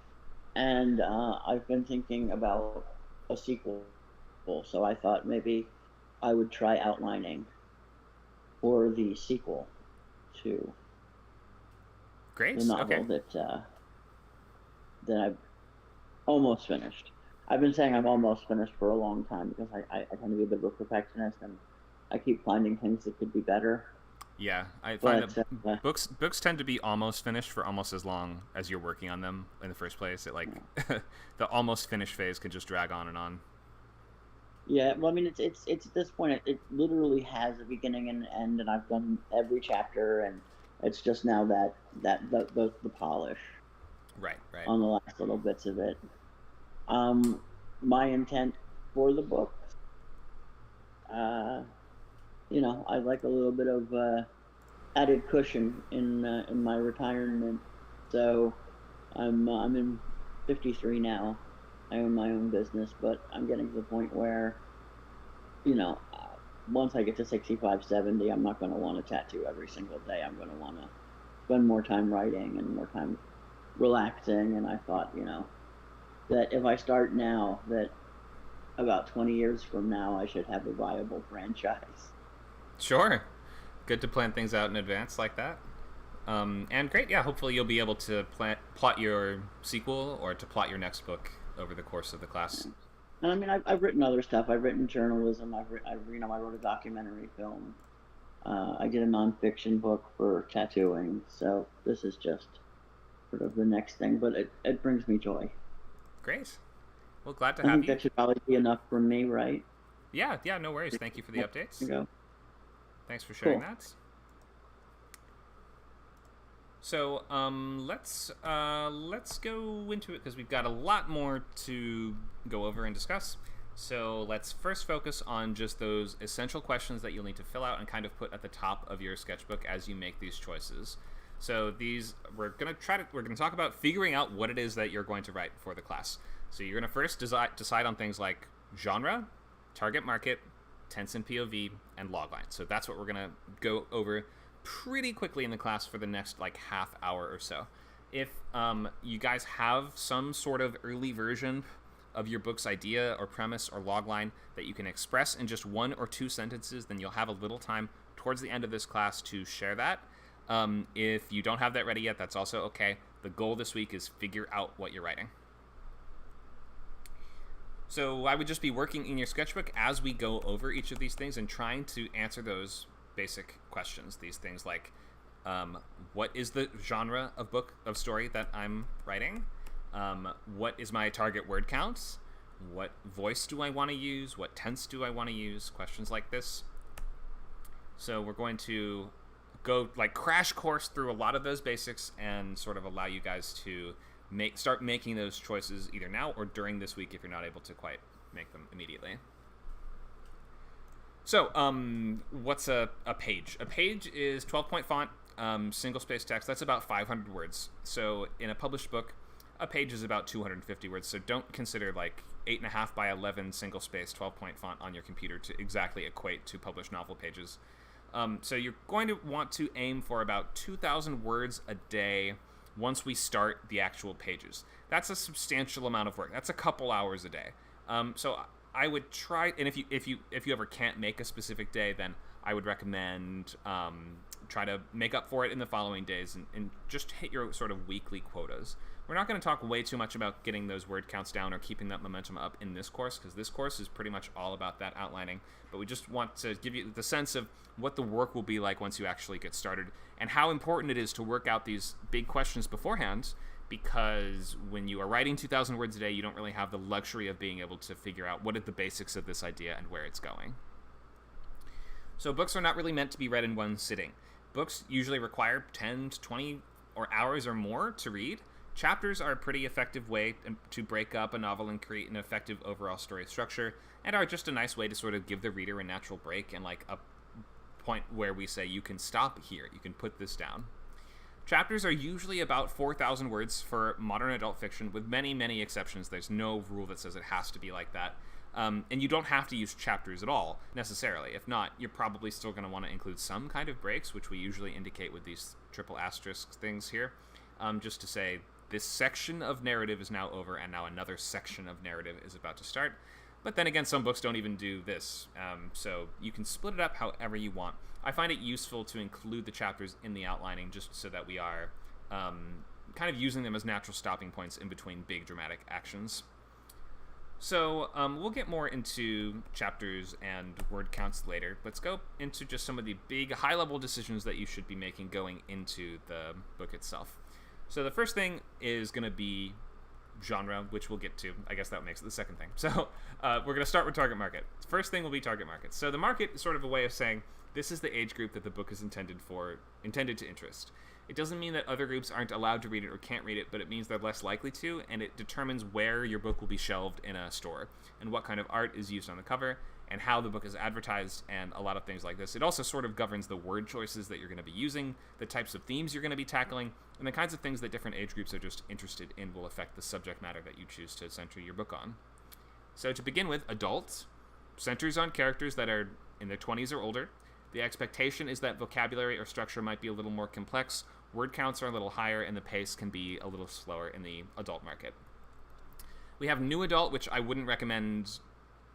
and I've been thinking about a sequel. So I thought maybe I would try outlining for the sequel to Great. the novel that I've almost finished. I've been saying I'm almost finished for a long time because I tend to be a bit of a perfectionist, and I keep finding things that could be better. Yeah, I find that books tend to be almost finished for almost as long as you're working on them in the first place. It the almost finished phase can just drag on and on. Yeah, well, I mean, it's at this point it literally has a beginning and an end, and I've done every chapter, and it's just now the polish. Right. On the last little bits of it. My intent for the book, I like a little bit of added cushion in my retirement. So I'm 53 now. I own my own business, but I'm getting to the point where, once I get to 65, 70, I'm not going to want a tattoo every single day. I'm going to want to spend more time writing and more time relaxing. And I thought, that if I start now, that about 20 years from now, I should have a viable franchise. Sure. Good to plan things out in advance like that. And great, yeah, hopefully you'll be able to plot your sequel or to plot your next book over the course of the class. And I mean, I've written other stuff. I've written journalism. I wrote a documentary film. I did a nonfiction book for tattooing. So this is just sort of the next thing, but it brings me joy. Great. Well, glad to I have think you. that should probably be enough from me, right? Yeah, no worries. Thank you for the updates. There you go. Thanks for sharing Cool. that. So let's go into it because we've got a lot more to go over and discuss. So let's first focus on just those essential questions that you'll need to fill out and kind of put at the top of your sketchbook as you make these choices. So we're gonna talk about figuring out what it is that you're going to write for the class. So you're gonna first decide on things like genre, target market, tense and POV, and logline. So that's what we're gonna go over pretty quickly in the class for the next half hour or so. If you guys have some sort of early version of your book's idea or premise or logline that you can express in just 1 or 2 sentences, then you'll have a little time towards the end of this class to share that. If you don't have that ready yet, that's also okay. The goal this week is figure out what you're writing. So I would just be working in your sketchbook as we go over each of these things and trying to answer those basic questions. These things like, what is the genre of story that I'm writing? What is my target word count? What voice do I want to use? What tense do I want to use? Questions like this. So we're going to go like crash course through a lot of those basics and sort of allow you guys to start making those choices either now or during this week if you're not able to quite make them immediately. So, what's a page? A page is 12-point font, single-space text. That's about 500 words. So, in a published book, a page is about 250 words. So, don't consider like 8.5 by 11 single-space 12-point font on your computer to exactly equate to published novel pages. So, you're going to want to aim for about 2,000 words a day once we start the actual pages. That's a substantial amount of work. That's a couple hours a day. So I would try, and if you ever can't make a specific day, then I would recommend try to make up for it in the following days and just hit your sort of weekly quotas. We're not going to talk way too much about getting those word counts down or keeping that momentum up in this course, because this course is pretty much all about that outlining. But we just want to give you the sense of what the work will be like once you actually get started, and how important it is to work out these big questions beforehand, because when you are writing 2,000 words a day, you don't really have the luxury of being able to figure out what are the basics of this idea and where it's going. So books are not really meant to be read in one sitting. Books usually require 10 to 20 hours or more to read. Chapters are a pretty effective way to break up a novel and create an effective overall story structure, and are just a nice way to sort of give the reader a natural break and like a point where we say you can stop here, you can put this down. Chapters are usually about 4,000 words for modern adult fiction, with many, many exceptions. There's no rule that says it has to be like that. And you don't have to use chapters at all, necessarily. If not, you're probably still going to want to include some kind of breaks, which we usually indicate with these triple asterisk things here, just to say this section of narrative is now over, and now another section of narrative is about to start. But then again, some books don't even do this, so you can split it up however you want. I find it useful to include the chapters in the outlining just so that we are kind of using them as natural stopping points in between big dramatic actions. So we'll get more into chapters and word counts later. Let's go into just some of the big high-level decisions that you should be making going into the book itself. So the first thing is going to be genre, which we'll get to. I guess that makes it the second thing. So we're going to start with target market. First thing will be target market. So the market is sort of a way of saying this is the age group that the book is intended to interest. It doesn't mean that other groups aren't allowed to read it or can't read it, but it means they're less likely to, and it determines where your book will be shelved in a store, and what kind of art is used on the cover, and how the book is advertised, and a lot of things like this. It also sort of governs the word choices that you're going to be using, the types of themes you're going to be tackling, and the kinds of things that different age groups are just interested in will affect the subject matter that you choose to center your book on. So to begin with, adult centers on characters that are in their 20s or older. The expectation is that vocabulary or structure might be a little more complex, word counts are a little higher, and the pace can be a little slower in the adult market. We have new adult, which I wouldn't recommend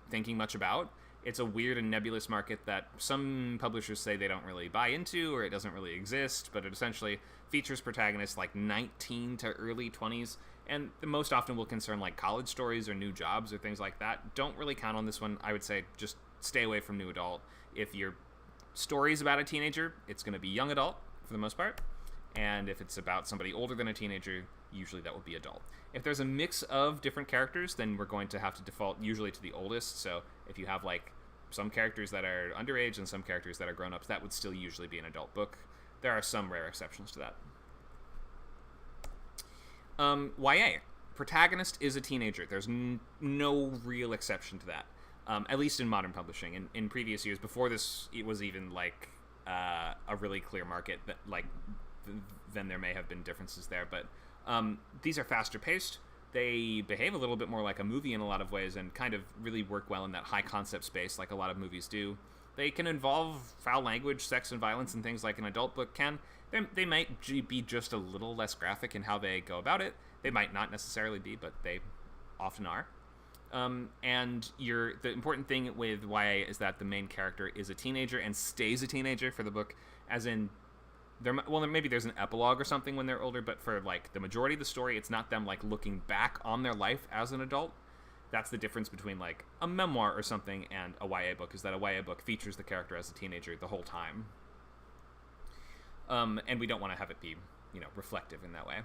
thinking much about. It's a weird and nebulous market that some publishers say they don't really buy into, or it doesn't really exist, but it essentially features protagonists like 19 to early 20s, and most often will concern like college stories or new jobs or things like that. Don't really count on this one. I would say just stay away from new adult. If your story is about a teenager, it's going to be young adult for the most part. And if it's about somebody older than a teenager, usually that will be adult. If there's a mix of different characters, then we're going to have to default usually to the oldest. So if you have like some characters that are underage and some characters that are grown-ups, that would still usually be an adult book. There are some rare exceptions to that. YA. Protagonist is a teenager. There's no real exception to that, at least in modern publishing. In previous years, before this, it was even like a really clear market that like then there may have been differences there, but these are faster paced. They behave a little bit more like a movie in a lot of ways and kind of really work well in that high concept space like a lot of movies do. They can involve foul language, sex, and violence and things like an adult book can. They might be just a little less graphic in how they go about it. They might not necessarily be, but they often are. And the important thing with YA is that the main character is a teenager and stays a teenager for the book, as in maybe there's an epilogue or something when they're older, but for like the majority of the story, it's not them like looking back on their life as an adult. That's the difference between like a memoir or something and a YA book, is that a YA book features the character as a teenager the whole time. And we don't want to have it be, reflective in that way.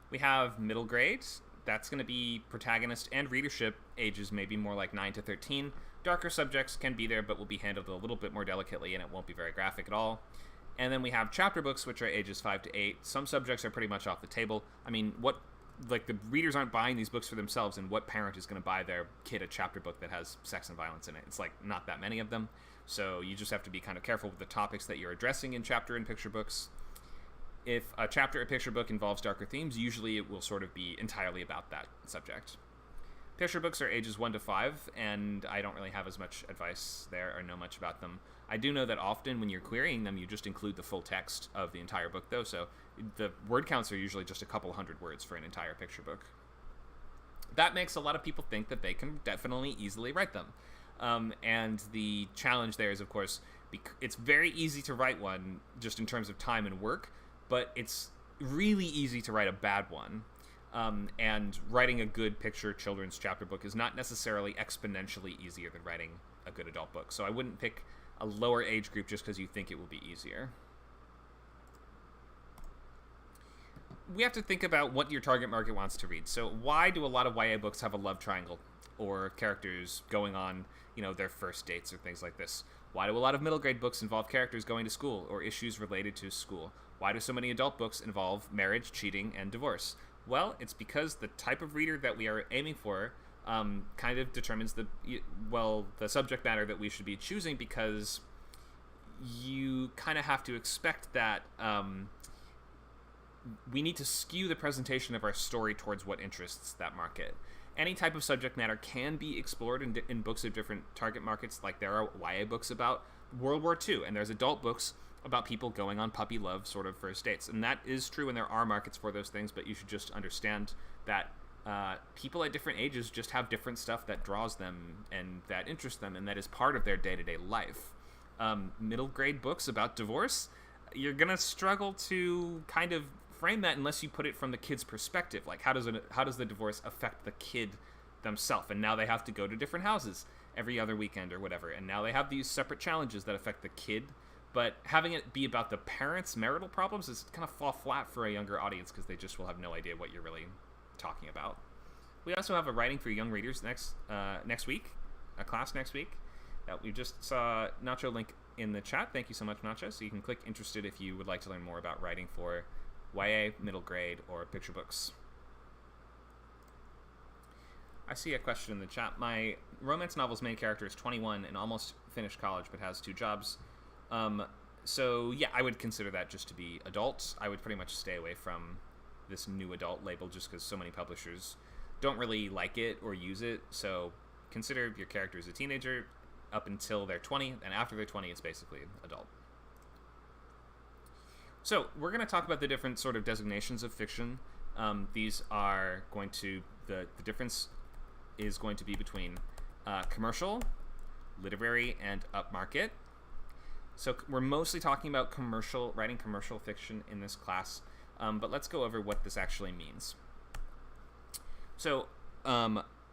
We have middle grade. That's going to be protagonist and readership ages maybe more like 9 to 13. Darker subjects can be there, but will be handled a little bit more delicately, and it won't be very graphic at all. And then we have chapter books, which are ages 5 to 8. Some subjects are pretty much off the table. I mean, the readers aren't buying these books for themselves, and what parent is going to buy their kid a chapter book that has sex and violence in it? It's not that many of them. So you just have to be kind of careful with the topics that you're addressing in chapter and picture books. If a chapter or picture book involves darker themes, usually it will sort of be entirely about that subject. Picture books are ages 1 to 5, and I don't really have as much advice there or know much about them. I do know that often when you're querying them, you just include the full text of the entire book, though, so the word counts are usually just a couple hundred words for an entire picture book. That makes a lot of people think that they can definitely easily write them. And the challenge there is, of course, it's very easy to write one just in terms of time and work, but it's really easy to write a bad one. And writing a good picture children's chapter book is not necessarily exponentially easier than writing a good adult book. So I wouldn't pick a lower age group just because you think it will be easier. We have to think about what your target market wants to read. So why do a lot of YA books have a love triangle or characters going on, their first dates or things like this? Why do a lot of middle grade books involve characters going to school or issues related to school? Why do so many adult books involve marriage, cheating, and divorce? Well, it's because the type of reader that we are aiming for kind of determines the subject matter that we should be choosing, because you kind of have to expect that we need to skew the presentation of our story towards what interests that market. Any type of subject matter can be explored in books of different target markets, like there are YA books about World War II, and there's adult books about people going on puppy love sort of first dates. And that is true, and there are markets for those things, but you should just understand that people at different ages just have different stuff that draws them and that interests them, and that is part of their day-to-day life. Middle grade books about divorce, you're going to struggle to kind of frame that unless you put it from the kid's perspective. Like, how does the divorce affect the kid themselves? And now they have to go to different houses every other weekend or whatever, and now they have these separate challenges that affect the kid. But having it be about the parents' marital problems is kind of fall flat for a younger audience, because they just will have no idea what you're really talking about. We also have a writing for young readers next week, a class next week that we just saw Nacho link in the chat. Thank you so much, Nacho. So you can click interested if you would like to learn more about writing for YA, middle grade, or picture books. I see a question in the chat. My romance novel's main character is 21 and almost finished college but has 2 jobs. So yeah, I would consider that just to be adult. I would pretty much stay away from this new adult label just because so many publishers don't really like it or use it. So consider your character as a teenager up until they're 20, and after they're 20, it's basically adult. So we're going to talk about the different sort of designations of fiction. These are going to, the difference is going to be between commercial, literary, and upmarket. So we're mostly talking about writing commercial fiction in this class, but let's go over what this actually means. So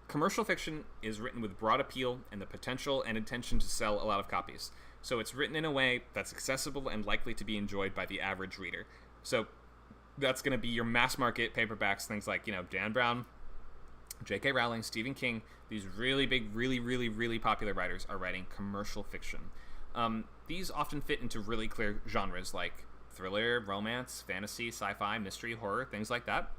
commercial fiction is written with broad appeal and the potential and intention to sell a lot of copies. So it's written in a way that's accessible and likely to be enjoyed by the average reader. So that's going to be your mass market paperbacks, things like, Dan Brown, J.K. Rowling, Stephen King. These really big, really, really, really popular writers are writing commercial fiction. These often fit into really clear genres like thriller, romance, fantasy, sci-fi, mystery, horror, things like that.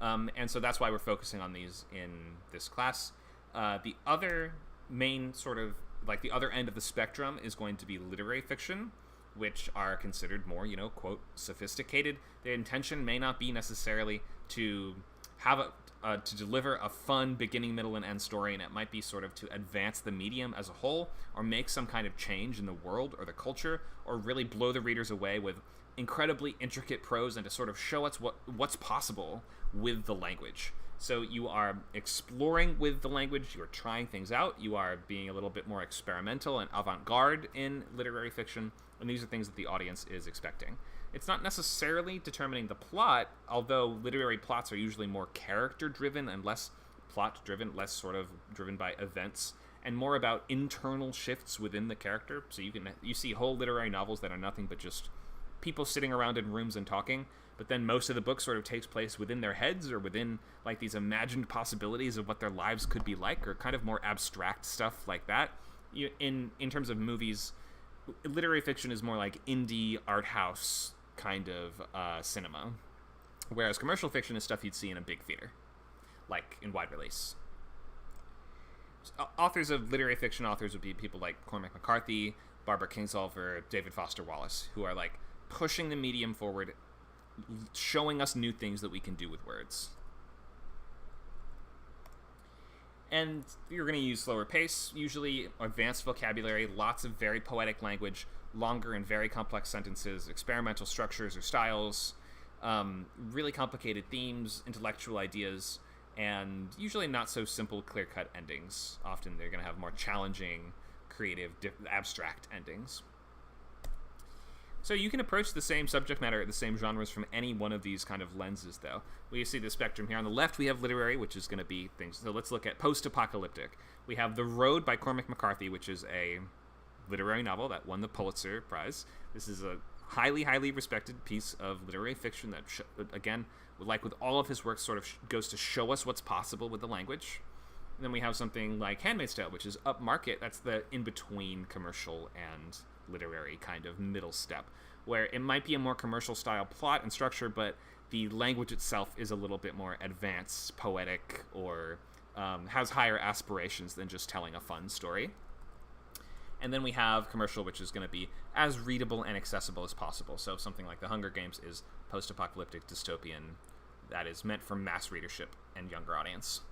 And so that's why we're focusing on these in this class. The other main sort of, the other end of the spectrum is going to be literary fiction, which are considered more, quote, sophisticated. The intention may not be necessarily to have to deliver a fun beginning, middle, and end story, and it might be sort of to advance the medium as a whole, or make some kind of change in the world or the culture, or really blow the readers away with incredibly intricate prose and to sort of show us what's possible with the language. So you are exploring with the language, you are trying things out, you are being a little bit more experimental and avant-garde in literary fiction, and these are things that the audience is expecting. It's not necessarily determining the plot, although literary plots are usually more character-driven and less plot-driven, less sort of driven by events, and more about internal shifts within the character. So you see whole literary novels that are nothing but just people sitting around in rooms and talking, but then most of the book sort of takes place within their heads or within like these imagined possibilities of what their lives could be like, or kind of more abstract stuff like that. In terms of movies, literary fiction is more like indie art house kind of cinema, whereas commercial fiction is stuff you'd see in a big theater, like in wide release. Authors of literary fiction authors would be people like Cormac McCarthy, Barbara Kingsolver, David Foster Wallace, who are like pushing the medium forward, showing us new things that we can do with words. And you're going to use slower pace, usually advanced vocabulary, lots of very poetic language, longer and very complex sentences, experimental structures or styles, really complicated themes, intellectual ideas, and usually not so simple, clear-cut endings. Often they're going to have more challenging, creative, abstract endings. So you can approach the same subject matter, the same genres from any one of these kind of lenses, though. We see the spectrum here. On the left, we have literary, which is going to be things. So let's look at post-apocalyptic. We have The Road by Cormac McCarthy, which is a literary novel that won the Pulitzer Prize. This is a highly, highly respected piece of literary fiction that, again, like with all of his work, sort of goes to show us what's possible with the language. And then we have something like Handmaid's Tale, which is upmarket. That's the in-between commercial and literary kind of middle step, where it might be a more commercial style plot and structure, but the language itself is a little bit more advanced, poetic, or has higher aspirations than just telling a fun story. And then we have commercial, which is going to be as readable and accessible as possible. So something like The Hunger Games is post-apocalyptic dystopian that is meant for mass readership and younger audience.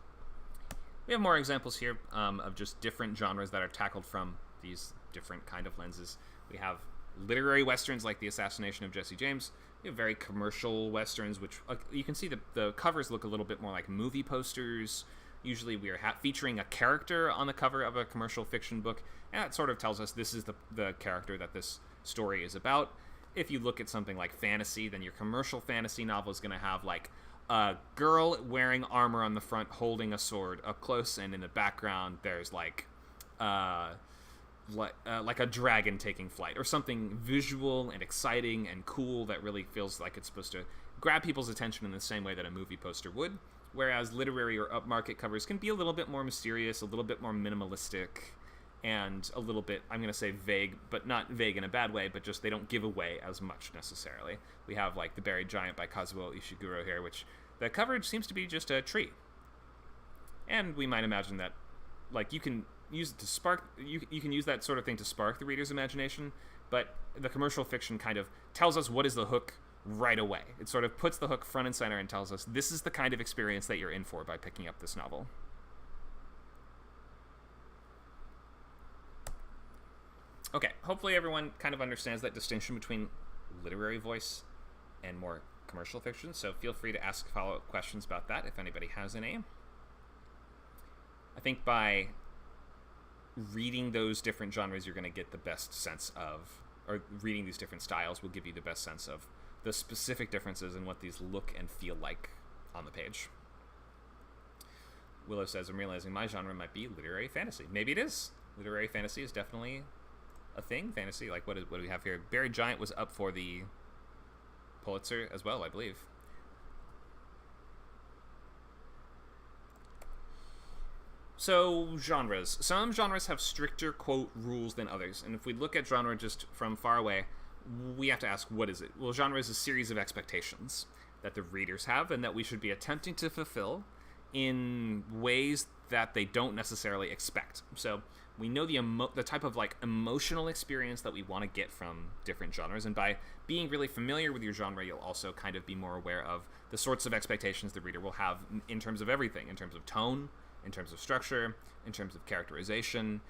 We have more examples here of just different genres that are tackled from these different kind of lenses. We have literary westerns like The Assassination of Jesse James. We have very commercial westerns, which you can see the covers look a little bit more like movie posters. Usually we are featuring a character on the cover of a commercial fiction book, and that sort of tells us this is the character that this story is about. If you look at something like fantasy, then your commercial fantasy novel is going to have like a girl wearing armor on the front holding a sword up close, and in the background there's like a dragon taking flight, or something visual and exciting and cool that really feels like it's supposed to grab people's attention in the same way that a movie poster would. Whereas literary or upmarket covers can be a little bit more mysterious, a little bit more minimalistic, and a little bit, I'm going to say vague, but not vague in a bad way, but just they don't give away as much necessarily. We have like The Buried Giant by Kazuo Ishiguro here, which the coverage seems to be just a tree. And we might imagine that like you can use it to spark, you can use that sort of thing to spark the reader's imagination, but the commercial fiction kind of tells us what is the hook right away. It sort of puts the hook front and center and tells us this is the kind of experience that you're in for by picking up this novel. Okay, hopefully everyone kind of understands that distinction between literary voice and more commercial fiction, so feel free to ask follow-up questions about that if anybody has any. I think by reading those different genres, you're going to get the best sense of, or reading these different styles will give you the best sense of the specific differences in what these look and feel like on the page. Willow says, I'm realizing my genre might be literary fantasy. Maybe it is. Literary fantasy is definitely a thing. Fantasy, like what do we have here? Buried Giant was up for the Pulitzer as well, I believe. So, genres. Some genres have stricter, quote, rules than others. And if we look at genre just from far away, we have to ask, what is it? Well, genre is a series of expectations that the readers have and that we should be attempting to fulfill in ways that they don't necessarily expect. So we know the type of like emotional experience that we want to get from different genres, and by being really familiar with your genre, you'll also kind of be more aware of the sorts of expectations the reader will have in terms of everything, in terms of tone, in terms of structure, in terms of characterization.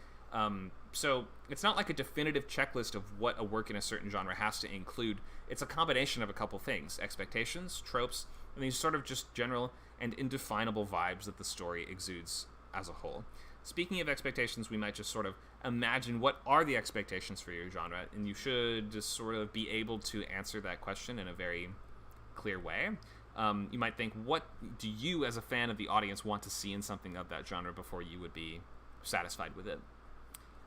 So it's not like a definitive checklist of what a work in a certain genre has to include. It's a combination of a couple things: expectations, tropes, and these sort of just general and indefinable vibes that the story exudes as a whole. Speaking of expectations, we might just sort of imagine what are the expectations for your genre, and you should just sort of be able to answer that question in a very clear way. You might think, what do you as a fan of the audience want to see in something of that genre before you would be satisfied with it?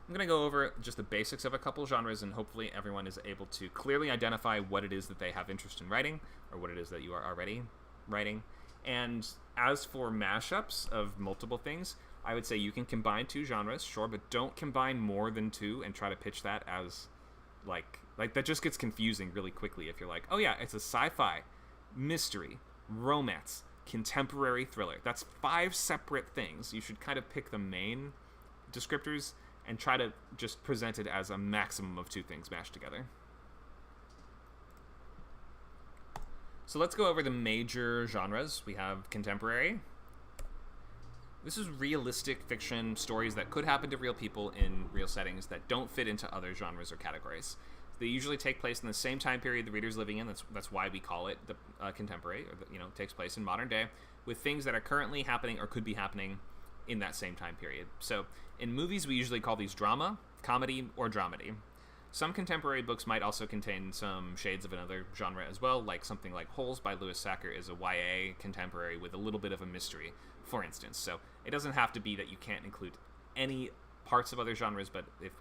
I'm going to go over just the basics of a couple genres, and hopefully everyone is able to clearly identify what it is that they have interest in writing, or what it is that you are already writing. And as for mashups of multiple things, I would say you can combine 2 genres, sure, but don't combine more than 2 and try to pitch that as, like that just gets confusing really quickly if you're like, oh yeah, it's a sci-fi, mystery, romance, contemporary thriller. That's 5 separate things. You should kind of pick the main descriptors and try to just present it as a maximum of 2 things mashed together. So let's go over the major genres. We have contemporary. This is realistic fiction, stories that could happen to real people in real settings that don't fit into other genres or categories. They usually take place in the same time period the reader's living in. That's why we call it the contemporary, or takes place in modern day, with things that are currently happening or could be happening in that same time period. So in movies, we usually call these drama, comedy, or dramedy. Some contemporary books might also contain some shades of another genre as well, like something like Holes by Lewis Sacker is a YA contemporary with a little bit of a mystery, for instance. So it doesn't have to be that you can't include any parts of other genres, but if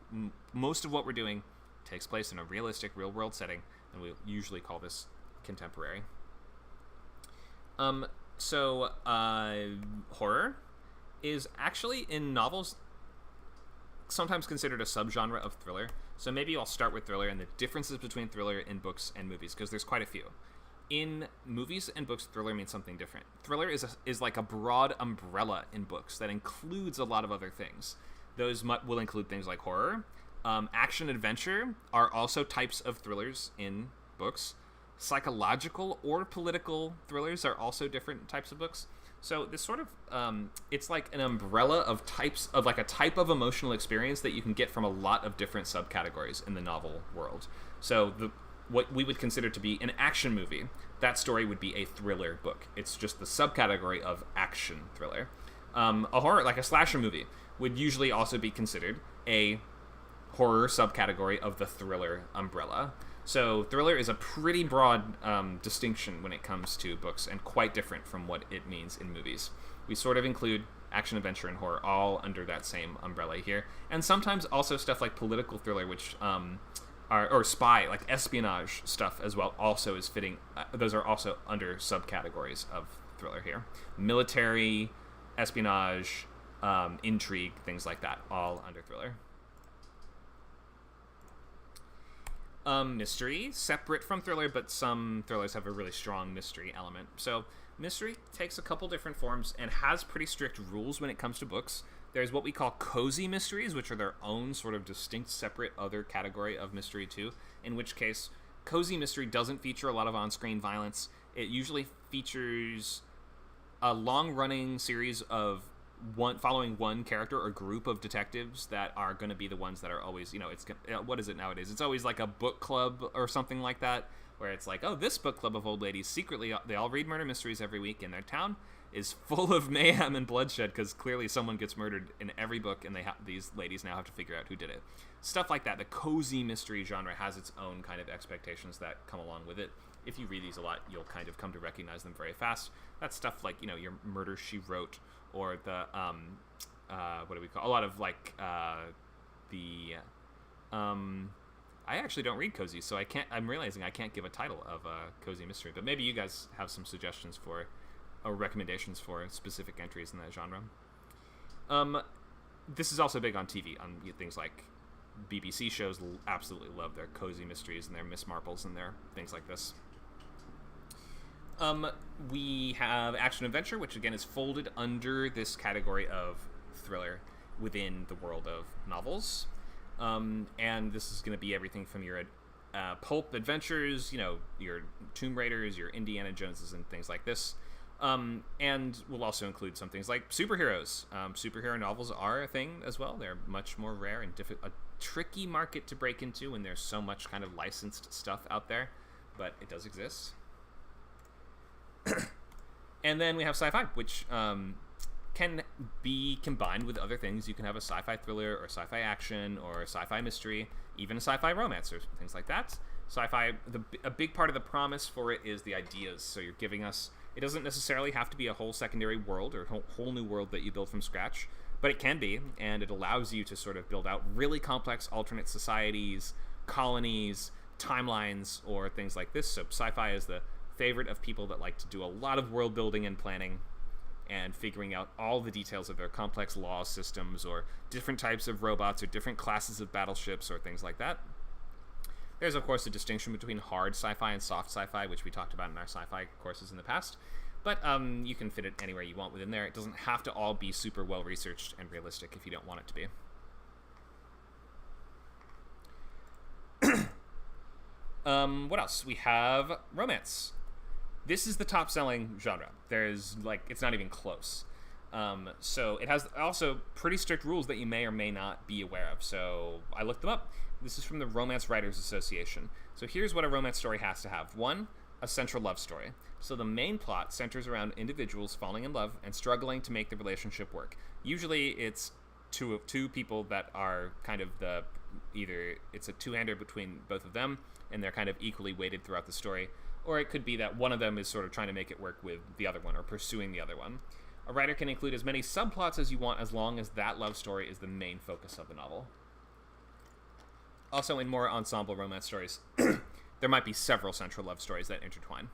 most of what we're doing takes place in a realistic, real-world setting, then we usually call this contemporary. Horror is actually, in novels, sometimes considered a subgenre of thriller. So maybe I'll start with thriller and the differences between thriller in books and movies, because there's quite a few. In movies and books, thriller means something different. Thriller is like a broad umbrella in books that includes a lot of other things. Those will include things like horror. Action adventure are also types of thrillers in books. Psychological or political thrillers are also different types of books. So this sort of, it's like an umbrella of types of, like a type of emotional experience that you can get from a lot of different subcategories in the novel world. So what we would consider to be an action movie, that story would be a thriller book. It's just the subcategory of action thriller. A horror, like a slasher movie, would usually also be considered a horror subcategory of the thriller umbrella. So thriller is a pretty broad distinction when it comes to books, and quite different from what it means in movies. We sort of include action, adventure, and horror all under that same umbrella here. And sometimes also stuff like political thriller, which or spy, like espionage stuff as well, also is fitting. Those are also under subcategories of thriller here. Military, espionage, intrigue, things like that, all under thriller. Mystery, separate from thriller, but some thrillers have a really strong mystery element. So mystery takes a couple different forms and has pretty strict rules when it comes to books. There's what we call cozy mysteries, which are their own sort of distinct, separate other category of mystery too, in which case cozy mystery doesn't feature a lot of on-screen violence. It usually features a long-running series of following one character or group of detectives that are going to be the ones that are always, what is it nowadays? It's always like a book club or something like that, where it's like, oh, this book club of old ladies, secretly, they all read murder mysteries every week, and their town is full of mayhem and bloodshed because clearly someone gets murdered in every book, and these ladies now have to figure out who did it. Stuff like that. The cozy mystery genre has its own kind of expectations that come along with it. If you read these a lot, you'll kind of come to recognize them very fast. That's stuff like, your Murder, She Wrote, or the, what do we call, a lot of like, I actually don't read cozy, so I'm realizing I can't give a title of a cozy mystery, but maybe you guys have some suggestions for, or recommendations for specific entries in that genre. This is also big on TV, on things like BBC shows absolutely love their cozy mysteries and their Miss Marples and their things like this. We have action adventure, which again is folded under this category of thriller within the world of novels. And this is going to be everything from your pulp adventures, your Tomb Raiders, your Indiana Joneses, and things like this. And we'll also include some things like superheroes. Superhero novels are a thing as well. They're much more rare and a tricky market to break into when there's so much kind of licensed stuff out there, but it does exist. And then we have sci-fi, which can be combined with other things. You can have a sci-fi thriller or sci-fi action or a sci-fi mystery, even a sci-fi romance or things like that. Sci-fi, a big part of the promise for it is the ideas. So you're giving us, it doesn't necessarily have to be a whole secondary world or a whole new world that you build from scratch. but it can be, and it allows you to sort of build out really complex alternate societies, colonies, timelines, or things like this. So sci-fi is the favorite of people that like to do a lot of world building and planning and figuring out all the details of their complex law systems or different types of robots or different classes of battleships or things like that. There's, of course, a distinction between hard sci-fi and soft sci-fi, which we talked about in our sci-fi courses in the past. But you can fit it anywhere you want within there. It doesn't have to all be super well-researched and realistic if you don't want it to be. What else? We have romance. This is the top-selling genre. There's, it's not even close. So it has also pretty strict rules that you may or may not be aware of. So I looked them up. This is from the Romance Writers Association. So here's what a romance story has to have. 1, a central love story. So the main plot centers around individuals falling in love and struggling to make the relationship work. Usually it's two people that are kind of either it's a two-hander between both of them, and they're kind of equally weighted throughout the story, or it could be that one of them is sort of trying to make it work with the other one or pursuing the other one. A writer can include as many subplots as you want as long as that love story is the main focus of the novel. Also, in more ensemble romance stories, there might be several central love stories that intertwine.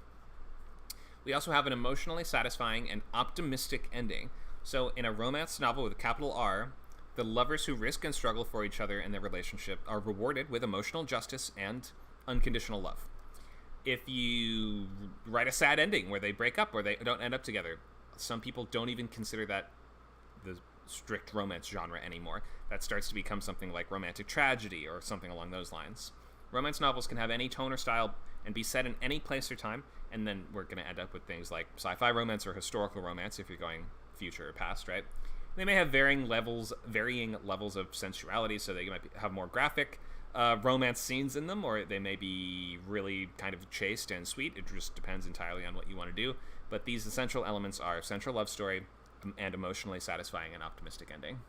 We also have an emotionally satisfying and optimistic ending. So in a romance novel with a capital R, the lovers who risk and struggle for each other in their relationship are rewarded with emotional justice and unconditional love. If you write a sad ending where they break up or they don't end up together, some people don't even consider that the strict romance genre anymore. That starts to become something like romantic tragedy or something along those lines. Romance novels can have any tone or style and be set in any place or time, and then we're going to end up with things like sci-fi romance or historical romance if you're going future or past, right? They may have varying levels of sensuality, so they might have more graphic romance scenes in them, or they may be really kind of chaste and sweet. It just depends entirely on what you want to do. But these essential elements are central love story and emotionally satisfying and optimistic ending.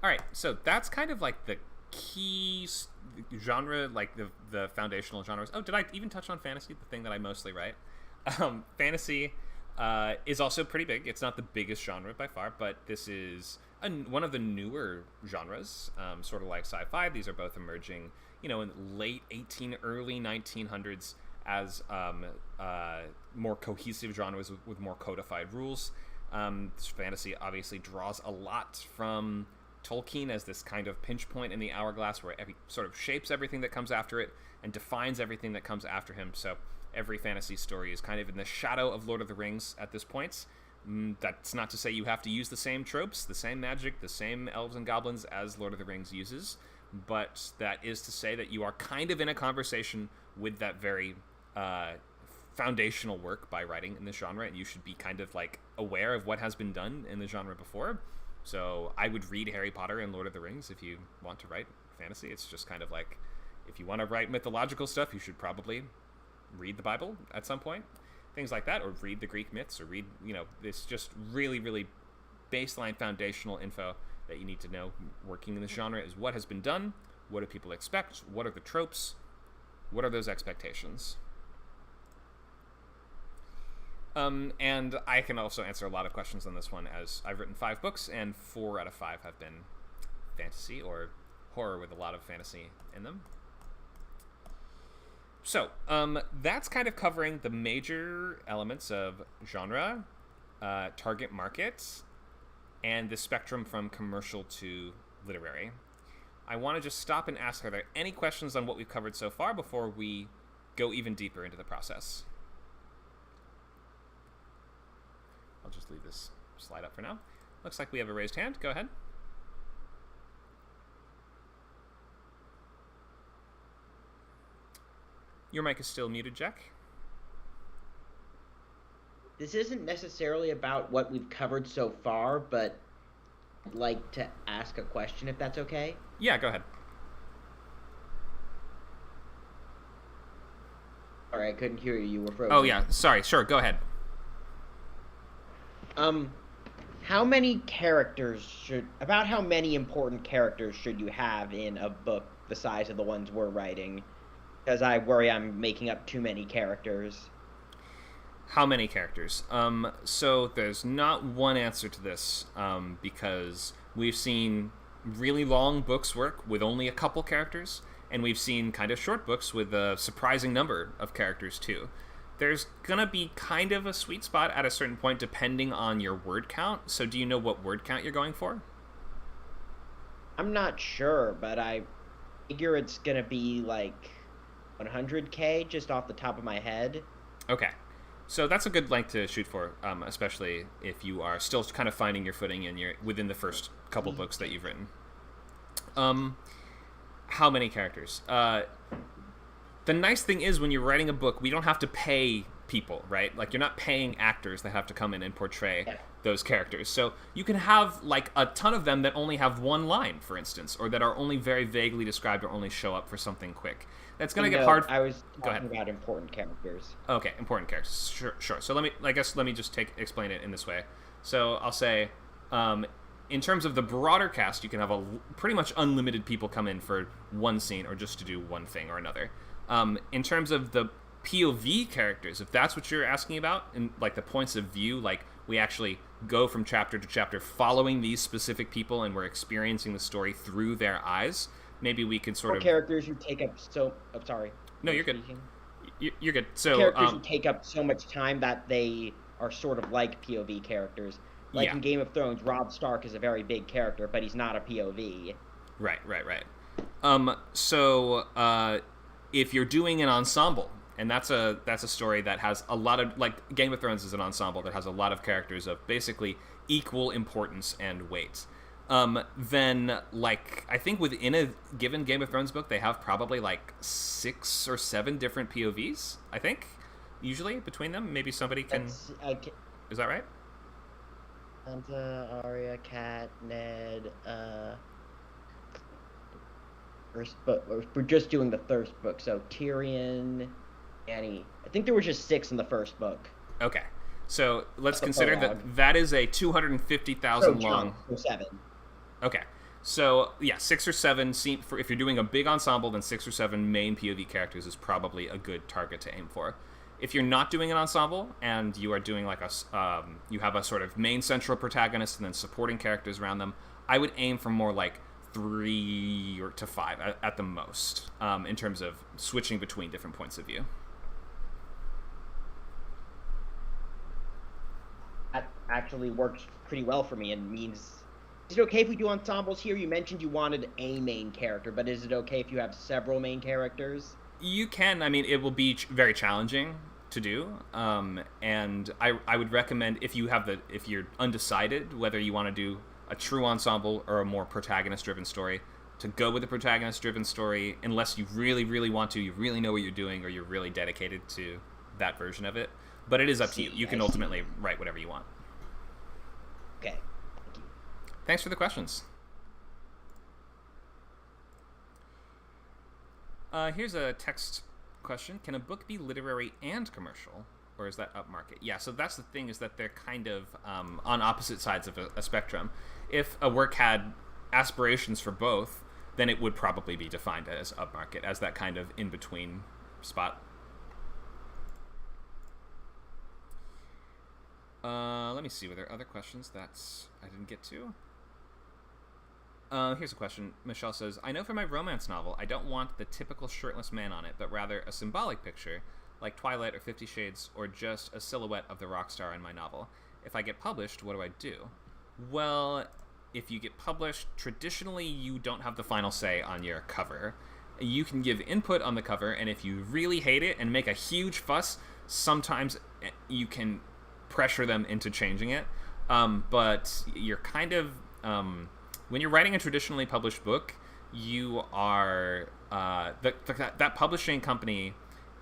All right, so that's kind of like the key genre, like the foundational genres. Oh, did I even touch on fantasy, the thing that I mostly write? Fantasy is also pretty big. It's not the biggest genre by far, but this is one of the newer genres, sort of like sci-fi. These are both emerging, in late early 1900s as more cohesive genres with more codified rules. Fantasy obviously draws a lot from Tolkien as this kind of pinch point in the hourglass where every sort of shapes everything that comes after it and defines everything that comes after him. So every fantasy story is kind of in the shadow of Lord of the Rings at this point. That's not to say you have to use the same tropes, the same magic, the same elves and goblins as Lord of the Rings uses, but that is to say that you are kind of in a conversation with that very foundational work by writing in this genre, and you should be kind of like aware of what has been done in the genre before. So I would read Harry Potter and Lord of the Rings if you want to write fantasy. It's just kind of like, if you want to write mythological stuff, you should probably read the Bible at some point. Things like that, or read the Greek myths, or read, this just really, really baseline foundational info that you need to know working in this genre is what has been done, what do people expect, what are the tropes, what are those expectations. And I can also answer a lot of questions on this one, as I've written 5 books, and 4 out of 5 have been fantasy or horror with a lot of fantasy in them. So, that's kind of covering the major elements of genre, target market, and the spectrum from commercial to literary. I want to just stop and ask, are there any questions on what we've covered so far before we go even deeper into the process? I'll just leave this slide up for now. Looks like we have a raised hand. Go ahead. Your mic is still muted, Jack. This isn't necessarily about what we've covered so far, but I'd like to ask a question, if that's okay. Yeah, go ahead. Sorry, I couldn't hear you. You were frozen. Oh, yeah. Sorry. Sure. Go ahead. How many important characters should you have in a book the size of the ones we're writing? Because I worry I'm making up too many characters. How many characters? So there's not one answer to this, because we've seen really long books work with only a couple characters, and we've seen kind of short books with a surprising number of characters too. There's gonna be kind of a sweet spot at a certain point depending on your word count. So do you know what word count you're going for? I'm not sure, but I figure it's gonna be like 100K just off the top of my head. Okay. So that's a good length to shoot for, especially if you are still kind of finding your footing and you're within the first couple books that you've written. How many characters? The nice thing is when you're writing a book, we don't have to pay people, right? Like, you're not paying actors that have to come in and portray those characters. So you can have, like, a ton of them that only have one line, for instance, or that are only very vaguely described or only show up for something quick. That's going to get hard. I was talking about important characters. Okay, important characters. Sure. So let me just explain it in this way. So I'll say, in terms of the broader cast, you can have pretty much unlimited people come in for one scene or just to do one thing or another. In terms of the POV characters, if that's what you're asking about, and like the points of view, like we actually go from chapter to chapter following these specific people and we're experiencing the story through their eyes, maybe we could sort of... characters who take up so... I'm sorry. No, you're good. You're good. So characters who take up so much time that they are sort of like POV characters. Like in Game of Thrones, Robb Stark is a very big character, but he's not a POV. Right. So if you're doing an ensemble, and that's a story that has a lot of, like, Game of Thrones is an ensemble that has a lot of characters of basically equal importance and weight. Then, like, I think within a given Game of Thrones book, they have probably like 6 or 7 different POVs, I think, usually between them. Maybe somebody can... Is that right? Sansa, Arya, Cat, Ned, first book. We're just doing the first book, so Tyrion, Dany. I think there were just 6 in the first book. Okay, so let's consider that is a 250,000 long... 7. Okay, so yeah, 6 or 7 if you're doing a big ensemble, then 6 or 7 main POV characters is probably a good target to aim for. If you're not doing an ensemble and you are doing like you have a sort of main central protagonist and then supporting characters around them, I would aim for more like 3 to 5 at the most, in terms of switching between different points of view. That actually works pretty well for me and means... Is it okay if we do ensembles here? You mentioned you wanted a main character, but is it okay if you have several main characters? You can. I mean, it will be very challenging to do, and I would recommend if you're undecided whether you want to do a true ensemble or a more protagonist-driven story, to go with a protagonist-driven story, unless you really, really want to, you really know what you're doing, or you're really dedicated to that version of it. But it is up to you. You can ultimately write whatever you want. Okay. Thank you. Thanks for the questions. Here's a text question. Can a book be literary and commercial, or is that upmarket? Yeah, so that's the thing, is that they're kind of on opposite sides of a spectrum. If a work had aspirations for both, then it would probably be defined as upmarket, as that kind of in-between spot. Let me see, were there other questions that I didn't get to? Here's a question. Michelle says, I know for my romance novel, I don't want the typical shirtless man on it, but rather a symbolic picture, like Twilight or 50 Shades, or just a silhouette of the rock star in my novel. If I get published, what do I do? Well, if you get published, traditionally you don't have the final say on your cover. You can give input on the cover, and if you really hate it and make a huge fuss, sometimes you can pressure them into changing it. But you're kind of... when you're writing a traditionally published book, you are that publishing company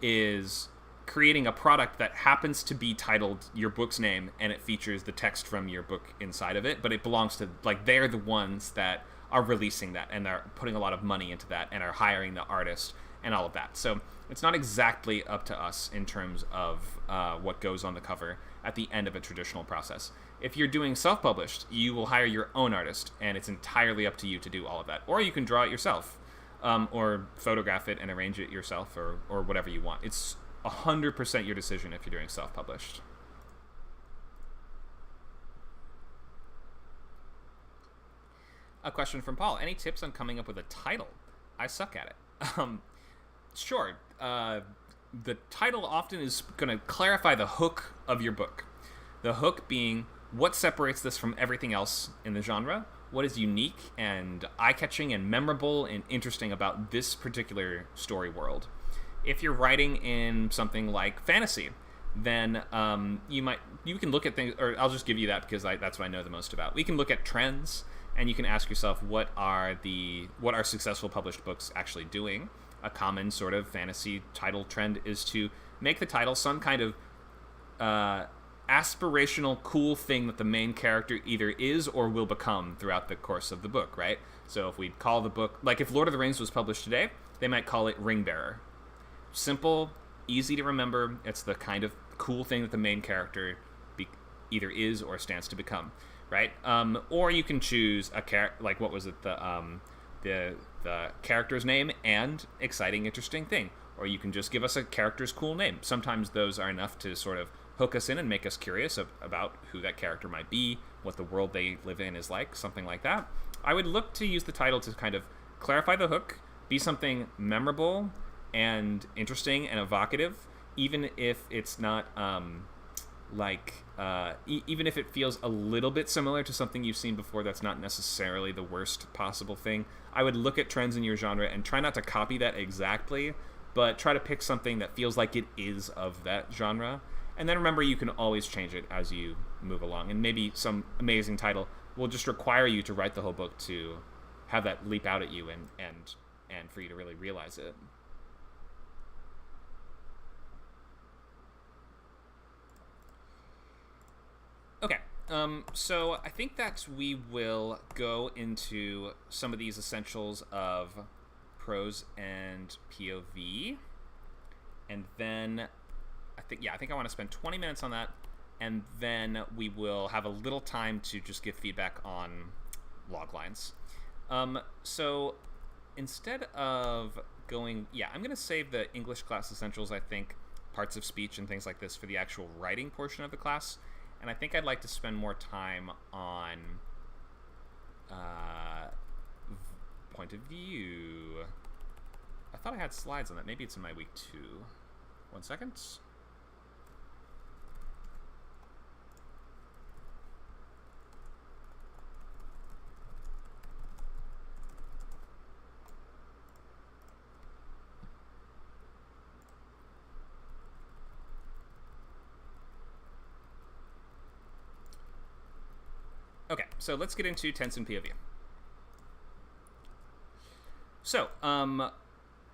is creating a product that happens to be titled your book's name, and it features the text from your book inside of it, but it belongs to, like, they're the ones that are releasing that, and they're putting a lot of money into that, and are hiring the artist and all of that. So it's not exactly up to us in terms of what goes on the cover at the end of a traditional process. If you're doing self-published, you will hire your own artist, and it's entirely up to you to do all of that. Or you can draw it yourself, or photograph it and arrange it yourself, or whatever you want. It's 100% your decision if you're doing self-published. A question from Paul. Any tips on coming up with a title? I suck at it. Sure. The title often is going to clarify the hook of your book. The hook being what separates this from everything else in the genre, what is unique and eye-catching and memorable and interesting about this particular story world. If you're writing in something like fantasy, then you can look at things, or I'll just give you that because that's what I know the most about. We can look at trends, and you can ask yourself what are successful published books actually doing. A common sort of fantasy title trend is to make the title some kind of aspirational, cool thing that the main character either is or will become throughout the course of the book, right? So if we call the book, like if Lord of the Rings was published today, they might call it Ringbearer. Simple, easy to remember. It's the kind of cool thing that the main character either is or stands to become, right? Or you can choose a like what was it, the character's name and exciting, interesting thing. Or you can just give us a character's cool name. Sometimes those are enough to sort of hook us in and make us curious about who that character might be, what the world they live in is like, something like that. I would look to use the title to kind of clarify the hook, be something memorable and interesting and evocative, even if it's not even if it feels a little bit similar to something you've seen before. That's not necessarily the worst possible thing. I would look at trends in your genre and try not to copy that exactly, but try to pick something that feels like it is of that genre. And then remember, you can always change it as you move along, and maybe some amazing title will just require you to write the whole book to have that leap out at you and for you to really realize it. Okay, so I think that we will go into some of these essentials of prose and POV, and then I think I want to spend 20 minutes on that, and then we will have a little time to just give feedback on log lines. So instead of going, I'm going to save the English class essentials, I think, parts of speech and things like this for the actual writing portion of the class. And I think I'd like to spend more time on point of view. I thought I had slides on that. Maybe it's in my week 2. 1 second. Okay, so let's get into tense and POV. So,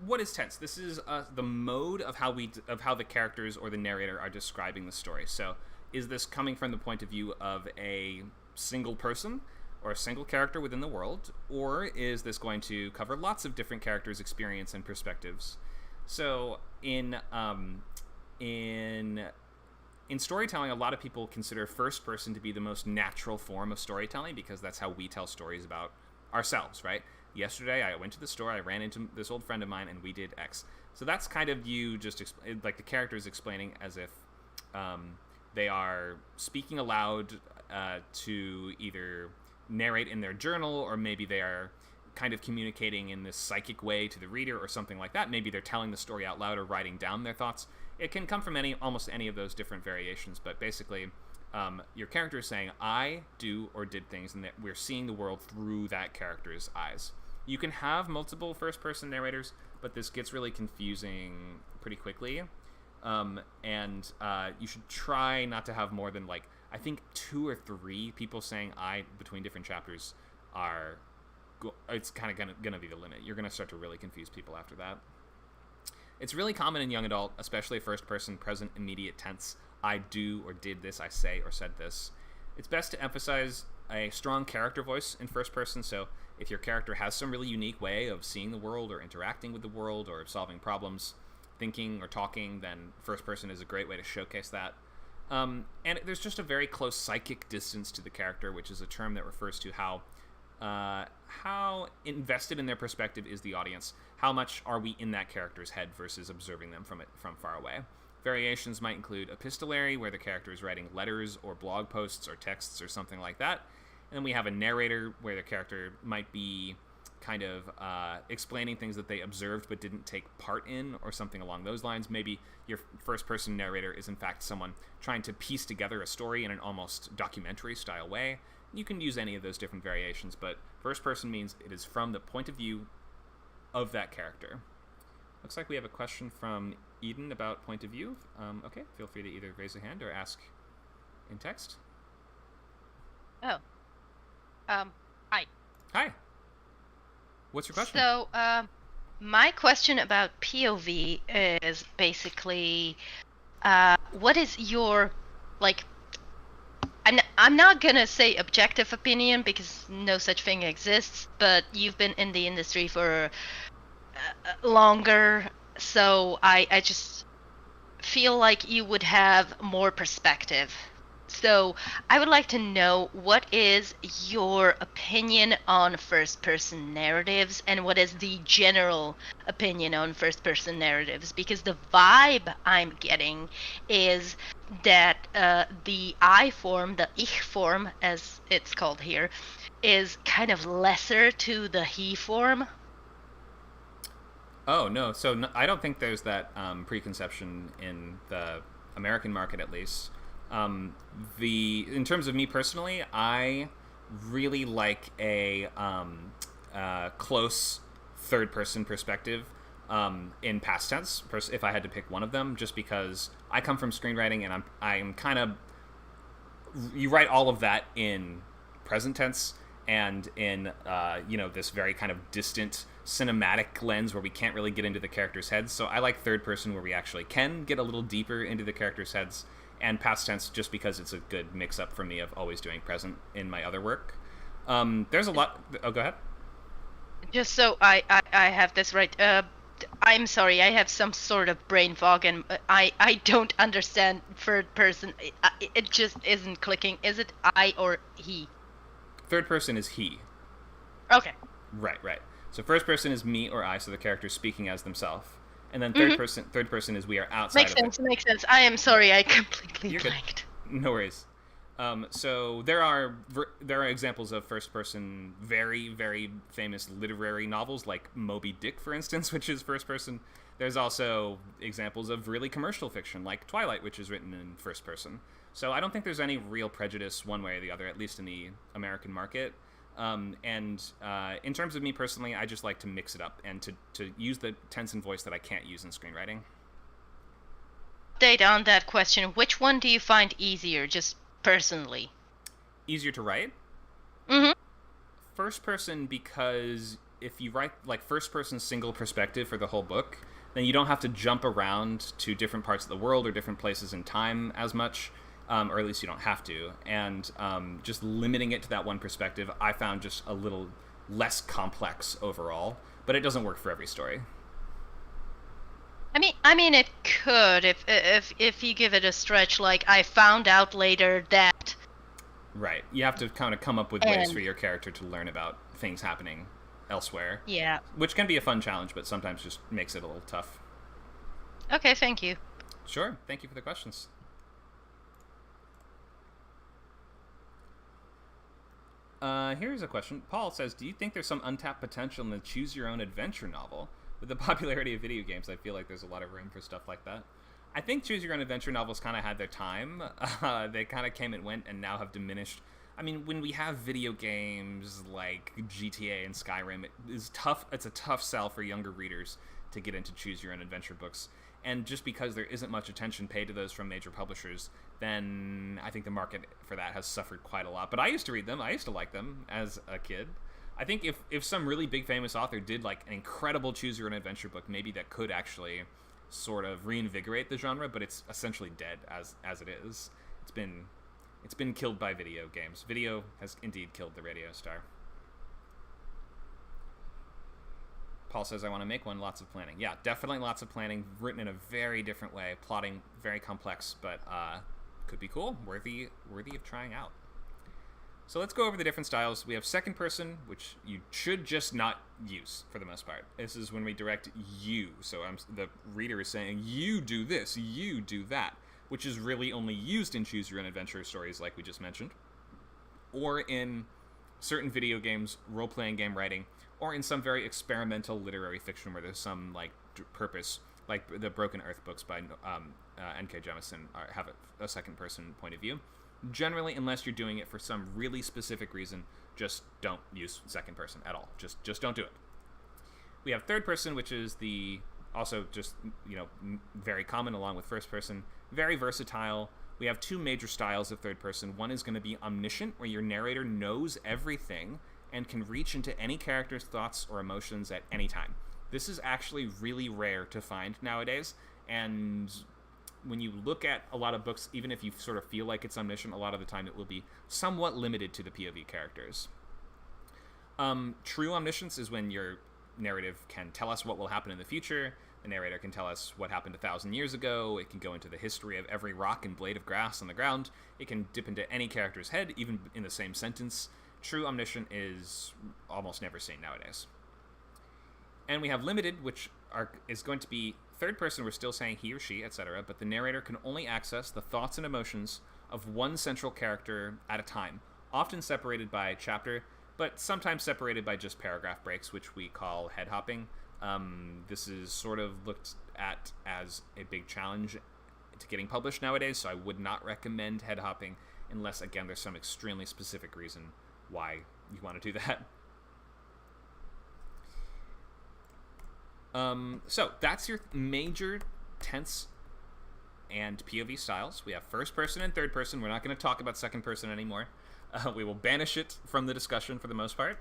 what is tense? This is the mode of how the characters or the narrator are describing the story. So, is this coming from the point of view of a single person or a single character within the world, or is this going to cover lots of different characters' experience and perspectives? So, in storytelling, a lot of people consider first person to be the most natural form of storytelling because that's how we tell stories about ourselves, right? Yesterday, I went to the store, I ran into this old friend of mine, and we did X. So that's kind of you just, like the characters explaining as if they are speaking aloud to either narrate in their journal, or maybe they are kind of communicating in this psychic way to the reader or something like that. Maybe they're telling the story out loud or writing down their thoughts. It can come from almost any of those different variations, but basically your character is saying, I do or did things, and that we're seeing the world through that character's eyes. You can have multiple first-person narrators, but this gets really confusing pretty quickly, and you should try not to have more than, like, I think 2 or 3 people saying I between different chapters it's kind of gonna be the limit. You're gonna start to really confuse people after that. It's really common in young adult, especially first person, present, immediate tense. I do or did this, I say or said this. It's best to emphasize a strong character voice in first person. So if your character has some really unique way of seeing the world or interacting with the world or solving problems, thinking or talking, then first person is a great way to showcase that. And there's just a very close psychic distance to the character, which is a term that refers to how invested in their perspective is the audience. How much are we in that character's head versus observing them from far away? Variations might include epistolary, where the character is writing letters or blog posts or texts or something like that. And then we have a narrator, where the character might be kind of explaining things that they observed but didn't take part in, or something along those lines. Maybe your first-person narrator is in fact someone trying to piece together a story in an almost documentary-style way. You can use any of those different variations, but first-person means it is from the point of view of that character. Looks like we have a question from Eden about point of view. Okay, feel free to either raise a hand or ask in text. Oh. Hi. Hi. What's your question? So, my question about POV is basically, what is your, like, I'm not gonna say objective opinion because no such thing exists, but you've been in the industry for longer, so I just feel like you would have more perspective. So I would like to know, what is your opinion on first-person narratives, and what is the general opinion on first-person narratives? Because the vibe I'm getting is that the I form, the ich form, as it's called here, is kind of lesser to the he form. Oh, no. So no, I don't think there's that preconception in the American market, at least. In terms of me personally, I really like a close third-person perspective in past tense, if I had to pick one of them, just because I come from screenwriting and I'm kind of... You write all of that in present tense and in, this very kind of distant cinematic lens where we can't really get into the characters' heads. So I like third-person where we actually can get a little deeper into the characters' heads, and past tense just because it's a good mix-up for me of always doing present in my other work. There's a lot... Oh, go ahead. Just so I have this right. I'm sorry, I have some sort of brain fog, and I don't understand third person. It just isn't clicking. Is it I or he? Third person is he. Okay. Right. So first person is me or I, so the character's speaking as themselves. And then third person is we are outside of it. Makes sense. I am sorry, I completely You're blanked. Good. No worries. So there are examples of first person, very, very famous literary novels like Moby Dick, for instance, which is first person. There's also examples of really commercial fiction like Twilight, which is written in first person. So I don't think there's any real prejudice one way or the other, at least in the American market. In terms of me personally, I just like to mix it up and to use the tense and voice that I can't use in screenwriting. Update on that question. Which one do you find easier, just personally? Easier to write? Mm-hmm. First person, because if you write like first person single perspective for the whole book, then you don't have to jump around to different parts of the world or different places in time as much. Or at least you don't have to. And just limiting it to that one perspective, I found just a little less complex overall. But it doesn't work for every story. I mean, it could if you give it a stretch. Like, I found out later that. Right. You have to kind of come up with ways for your character to learn about things happening elsewhere. Yeah. Which can be a fun challenge, but sometimes just makes it a little tough. Okay, thank you. Sure. Thank you for the questions. Here's a question. Paul says, do you think there's some untapped potential in the choose-your-own-adventure novel? With the popularity of video games, I feel like there's a lot of room for stuff like that. I think choose-your-own-adventure novels kind of had their time. They kind of came and went and now have diminished. I mean, when we have video games like GTA and Skyrim, it's a tough sell for younger readers to get into choose-your-own-adventure books. And just because there isn't much attention paid to those from major publishers, then I think the market for that has suffered quite a lot. But I used to read them. I used to like them as a kid. I think if some really big famous author did like an incredible choose-your-own-adventure book, maybe that could actually sort of reinvigorate the genre, but it's essentially dead as it is. It's been killed by video games. Video has indeed killed the radio star. Paul says, I want to make one, lots of planning. Yeah, definitely lots of planning, written in a very different way, plotting very complex, but could be cool, worthy of trying out. So let's go over the different styles. We have second person, which you should just not use for the most part. This is when we direct you. So the reader is saying, you do this, you do that, which is really only used in choose your own adventure stories like we just mentioned, or in certain video games, role-playing game writing, or in some very experimental literary fiction where there's some like purpose, like the Broken Earth books by N.K. Jemisin have a second person point of view. Generally, unless you're doing it for some really specific reason, just don't use second person at all. Just don't do it. We have third person, which is also just, very common along with first person, very versatile. We have two major styles of third person. One is going to be omniscient, where your narrator knows everything and can reach into any character's thoughts or emotions at any time. This is actually really rare to find nowadays, and when you look at a lot of books, even if you sort of feel like it's omniscient, a lot of the time it will be somewhat limited to the POV characters. True omniscience is when your narrative can tell us what will happen in the future. The narrator can tell us what happened 1,000 years ago. It can go into the history of every rock and blade of grass on the ground. It can dip into any character's head, even in the same sentence. True omniscient is almost never seen nowadays. And we have limited, which is going to be third person. We're still saying he or she, etc., but the narrator can only access the thoughts and emotions of one central character at a time, often separated by chapter, but sometimes separated by just paragraph breaks, which we call head hopping. This is sort of looked at as a big challenge to getting published nowadays, so I would not recommend head hopping unless, again, there's some extremely specific reason why you want to do that. So that's your major tense and POV styles. We have first person and third person. We're not going to talk about second person anymore. We will banish it from the discussion for the most part.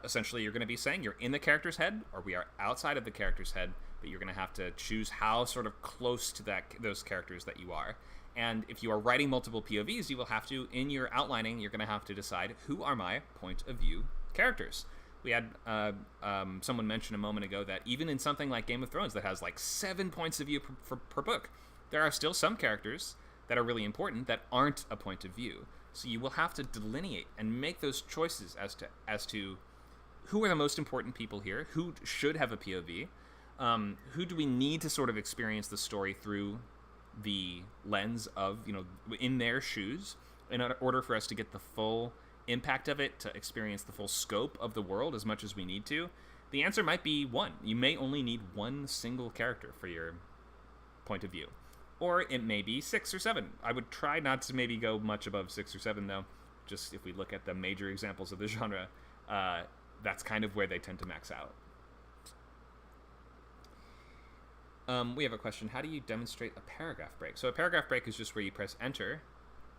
Essentially you're going to be saying you're in the character's head, or we are outside of the character's head, but you're going to have to choose how sort of close to those characters that you are. And if you are writing multiple POVs, you will have to, in your outlining, you're going to have to decide, who are my point of view characters? We had someone mention a moment ago that even in something like Game of Thrones that has like 7 points of view per book, there are still some characters that are really important that aren't a point of view. So you will have to delineate and make those choices as to who are the most important people here, who should have a POV, who do we need to sort of experience the story through the lens of, in their shoes, in order for us to get the full impact of it, to experience the full scope of the world as much as we need to. The answer might be one. You may only need one single character for your point of view. Or it may be 6 or 7. I would try not to maybe go much above 6 or 7, though. Just if we look at the major examples of the genre, that's kind of where they tend to max out. We have a question. How do you demonstrate a paragraph break? So a paragraph break is just where you press enter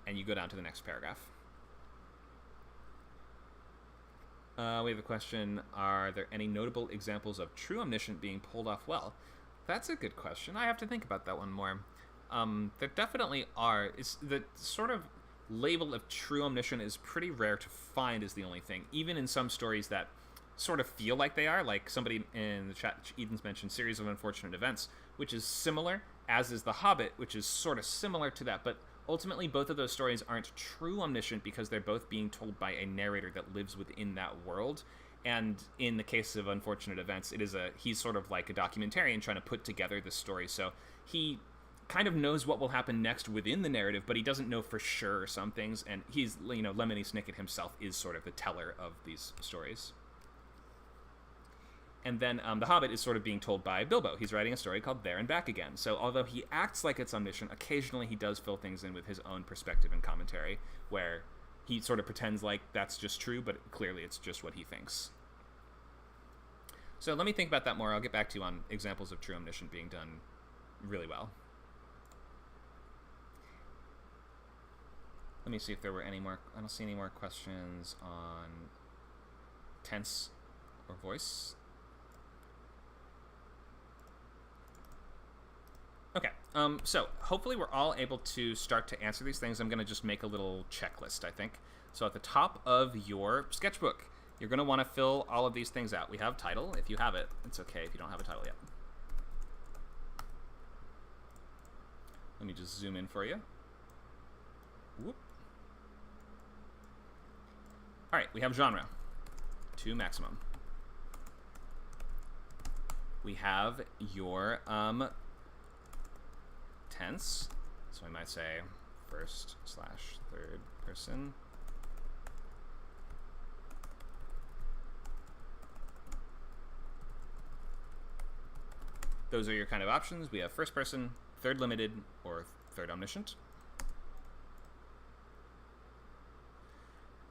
and you go down to the next paragraph. We have a question. Are there any notable examples of true omniscient being pulled off well? That's a good question. I have to think about that one more. There definitely are. The sort of label of true omniscient is pretty rare to find, is the only thing. Even in some stories that sort of feel like they are, like somebody in the chat, Eden's mentioned Series of Unfortunate Events, which is similar, as is The Hobbit, which is sort of similar to that, but ultimately both of those stories aren't true omniscient because they're both being told by a narrator that lives within that world. And in the case of Unfortunate Events, he's sort of like a documentarian trying to put together this story, so he kind of knows what will happen next within the narrative, but he doesn't know for sure some things, and he's, Lemony Snicket himself is sort of the teller of these stories. And then The Hobbit is sort of being told by Bilbo. He's writing a story called There and Back Again. So although he acts like it's omniscient, occasionally he does fill things in with his own perspective and commentary, where he sort of pretends like that's just true, but clearly it's just what he thinks. So let me think about that more. I'll get back to you on examples of true omniscient being done really well. Let me see if there were any more. I don't see any more questions on tense or voice. Okay, so hopefully we're all able to start to answer these things. I'm going to just make a little checklist, I think. So at the top of your sketchbook, you're going to want to fill all of these things out. We have title. If you have it, it's okay if you don't have a title yet. Let me just zoom in for you. Whoop. All right, we have genre, 2 maximum. We have your tense, so I might say first/third person. Those are your kind of options. We have first person, third limited, or third omniscient.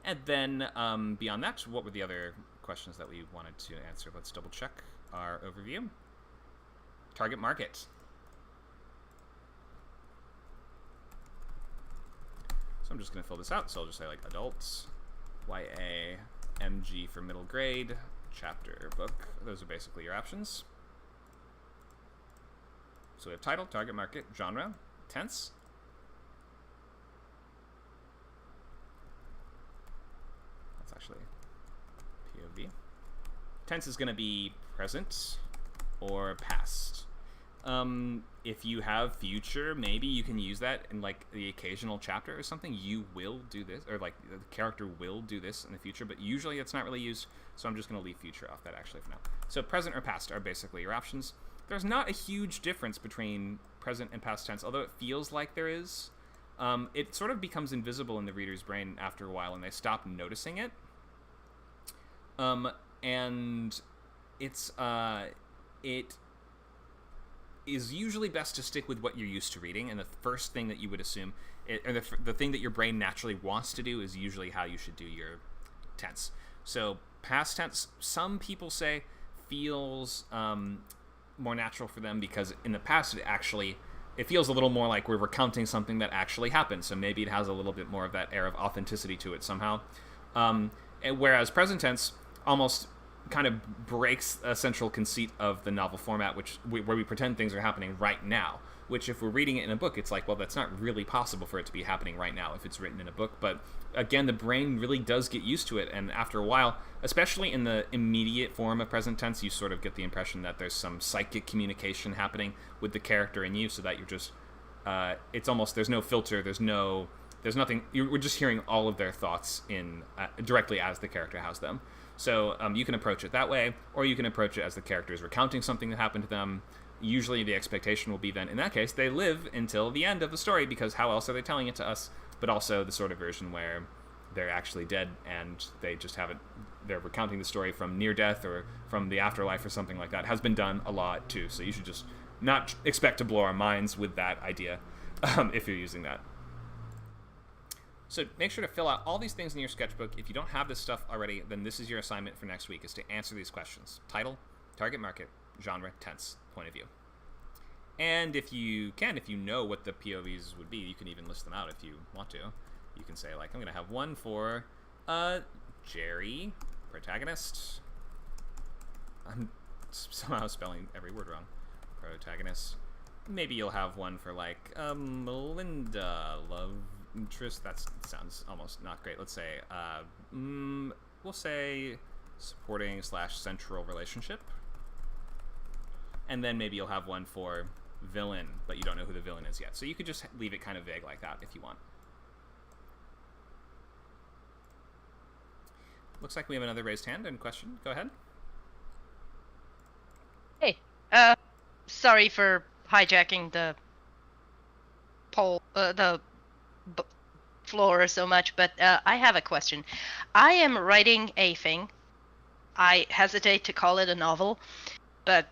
And then beyond that, what were the other questions that we wanted to answer? Let's double check our overview. Target market. So I'm just going to fill this out. So I'll just say like adults, YA, MG for middle grade, chapter, book. Those are basically your options. So we have title, target market, genre, tense. That's actually POV. Tense is going to be present or past. If you have future, maybe you can use that in like the occasional chapter or something. You will do this, or like the character will do this in the future, but usually it's not really used, so I'm just going to leave future off that actually for now. So present or past are basically your options. There's not a huge difference between present and past tense, although it feels like there is. It sort of becomes invisible in the reader's brain after a while, and they stop noticing it. And it is usually best to stick with what you're used to reading, and the first thing that you would assume, or the thing that your brain naturally wants to do, is usually how you should do your tense. So past tense, some people say, feels more natural for them because in the past it feels a little more like we're recounting something that actually happened, so maybe it has a little bit more of that air of authenticity to it somehow. And whereas present tense almost kind of breaks a central conceit of the novel format, where we pretend things are happening right now, which if we're reading it in a book, it's like, well, that's not really possible for it to be happening right now if it's written in a book. But again, the brain really does get used to it, and after a while, especially in the immediate form of present tense, you sort of get the impression that there's some psychic communication happening with the character and you, so that you're just it's almost, there's no filter, there's nothing, we're just hearing all of their thoughts in directly as the character has them. So you can approach it that way, or you can approach it as the character is recounting something that happened to them. Usually the expectation will be then, in that case, they live until the end of the story, because how else are they telling it to us? But also the sort of version where they're actually dead and they just haven't, they're recounting the story from near death or from the afterlife or something like that, has been done a lot too. So you should just not expect to blow our minds with that idea if you're using that. So make sure to fill out all these things in your sketchbook. If you don't have this stuff already, then this is your assignment for next week, is to answer these questions. Title, target market, genre, tense, point of view. And if you know what the POVs would be, you can even list them out if you want to. You can say, like, I'm going to have one for Jerry, protagonist. I'm somehow spelling every word wrong. Protagonist. Maybe you'll have one for, like, Melinda, love interest. That sounds almost not great. Let's say, we'll say supporting / central relationship. And then maybe you'll have one for villain, but you don't know who the villain is yet. So you could just leave it kind of vague like that if you want. Looks like we have another raised hand and question. Go ahead. Hey, sorry for hijacking the floor so much, but I have a question. I am writing a thing. I hesitate to call it a novel, but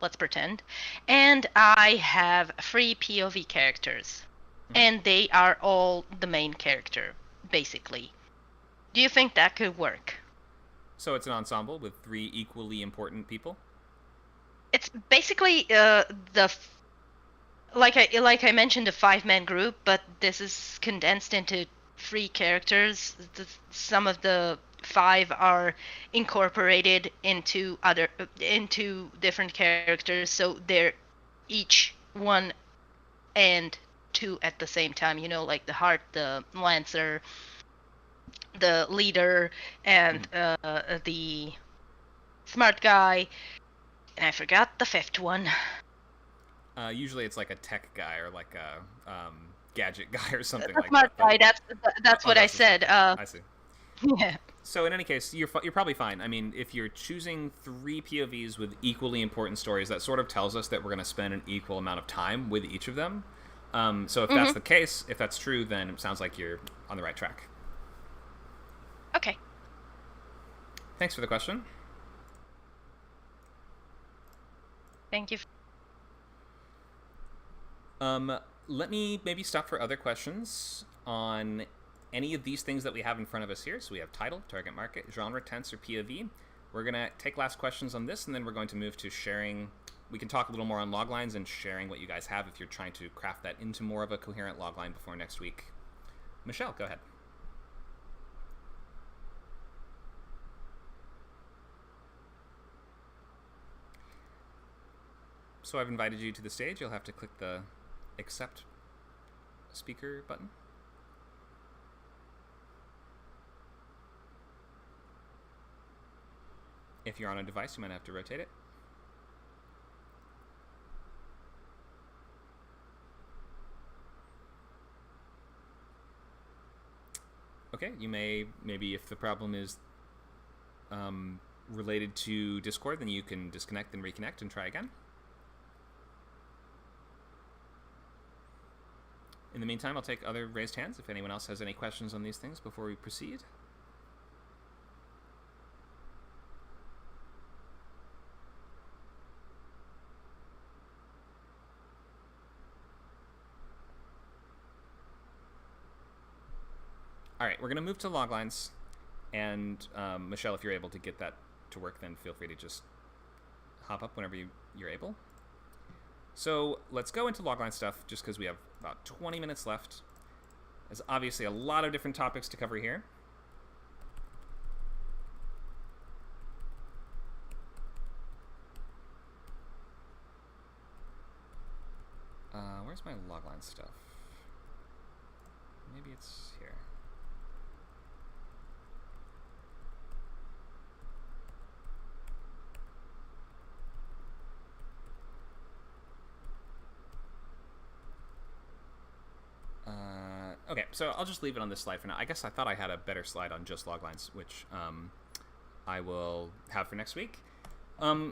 let's pretend. And I have 3 POV characters, and they are all the main character, basically. Do you think that could work? So it's an ensemble with 3 equally important people? It's basically like I mentioned, a 5-man group, but this is condensed into 3 characters. Some of the 5 are incorporated into different characters, so they're each 1 and 2 at the same time. You know, like the heart, the lancer, the leader, and the smart guy. And I forgot the 5th one. Usually it's like a tech guy or like a gadget guy or something The like smart that. guy. That's what I said. I see. Yeah. So in any case, you're probably fine. I mean, if you're choosing 3 POVs with equally important stories, that sort of tells us that we're going to spend an equal amount of time with each of them. So if that's the case, if that's true, then it sounds like you're on the right track. Okay. Thanks for the question. Thank you. Let me maybe stop for other questions on any of these things that we have in front of us here. So we have title, target market, genre, tense, or POV. We're going to take last questions on this, and then we're going to move to sharing. We can talk a little more on loglines and sharing what you guys have if you're trying to craft that into more of a coherent logline before next week. Michelle, go ahead. So I've invited you to the stage. You'll have to click the accept speaker button. If you're on a device, you might have to rotate it. Okay, you may, maybe if the problem is related to Discord, then you can disconnect and reconnect and try again. In the meantime, I'll take other raised hands if anyone else has any questions on these things before we proceed. All right, we're going to move to loglines. And Michelle, if you're able to get that to work, then feel free to just hop up whenever you're able. So let's go into logline stuff just because we have about 20 minutes left. There's obviously a lot of different topics to cover here. Where's my logline stuff? Maybe it's here. Okay, so I'll just leave it on this slide for now. I guess I thought I had a better slide on just loglines, which I will have for next week.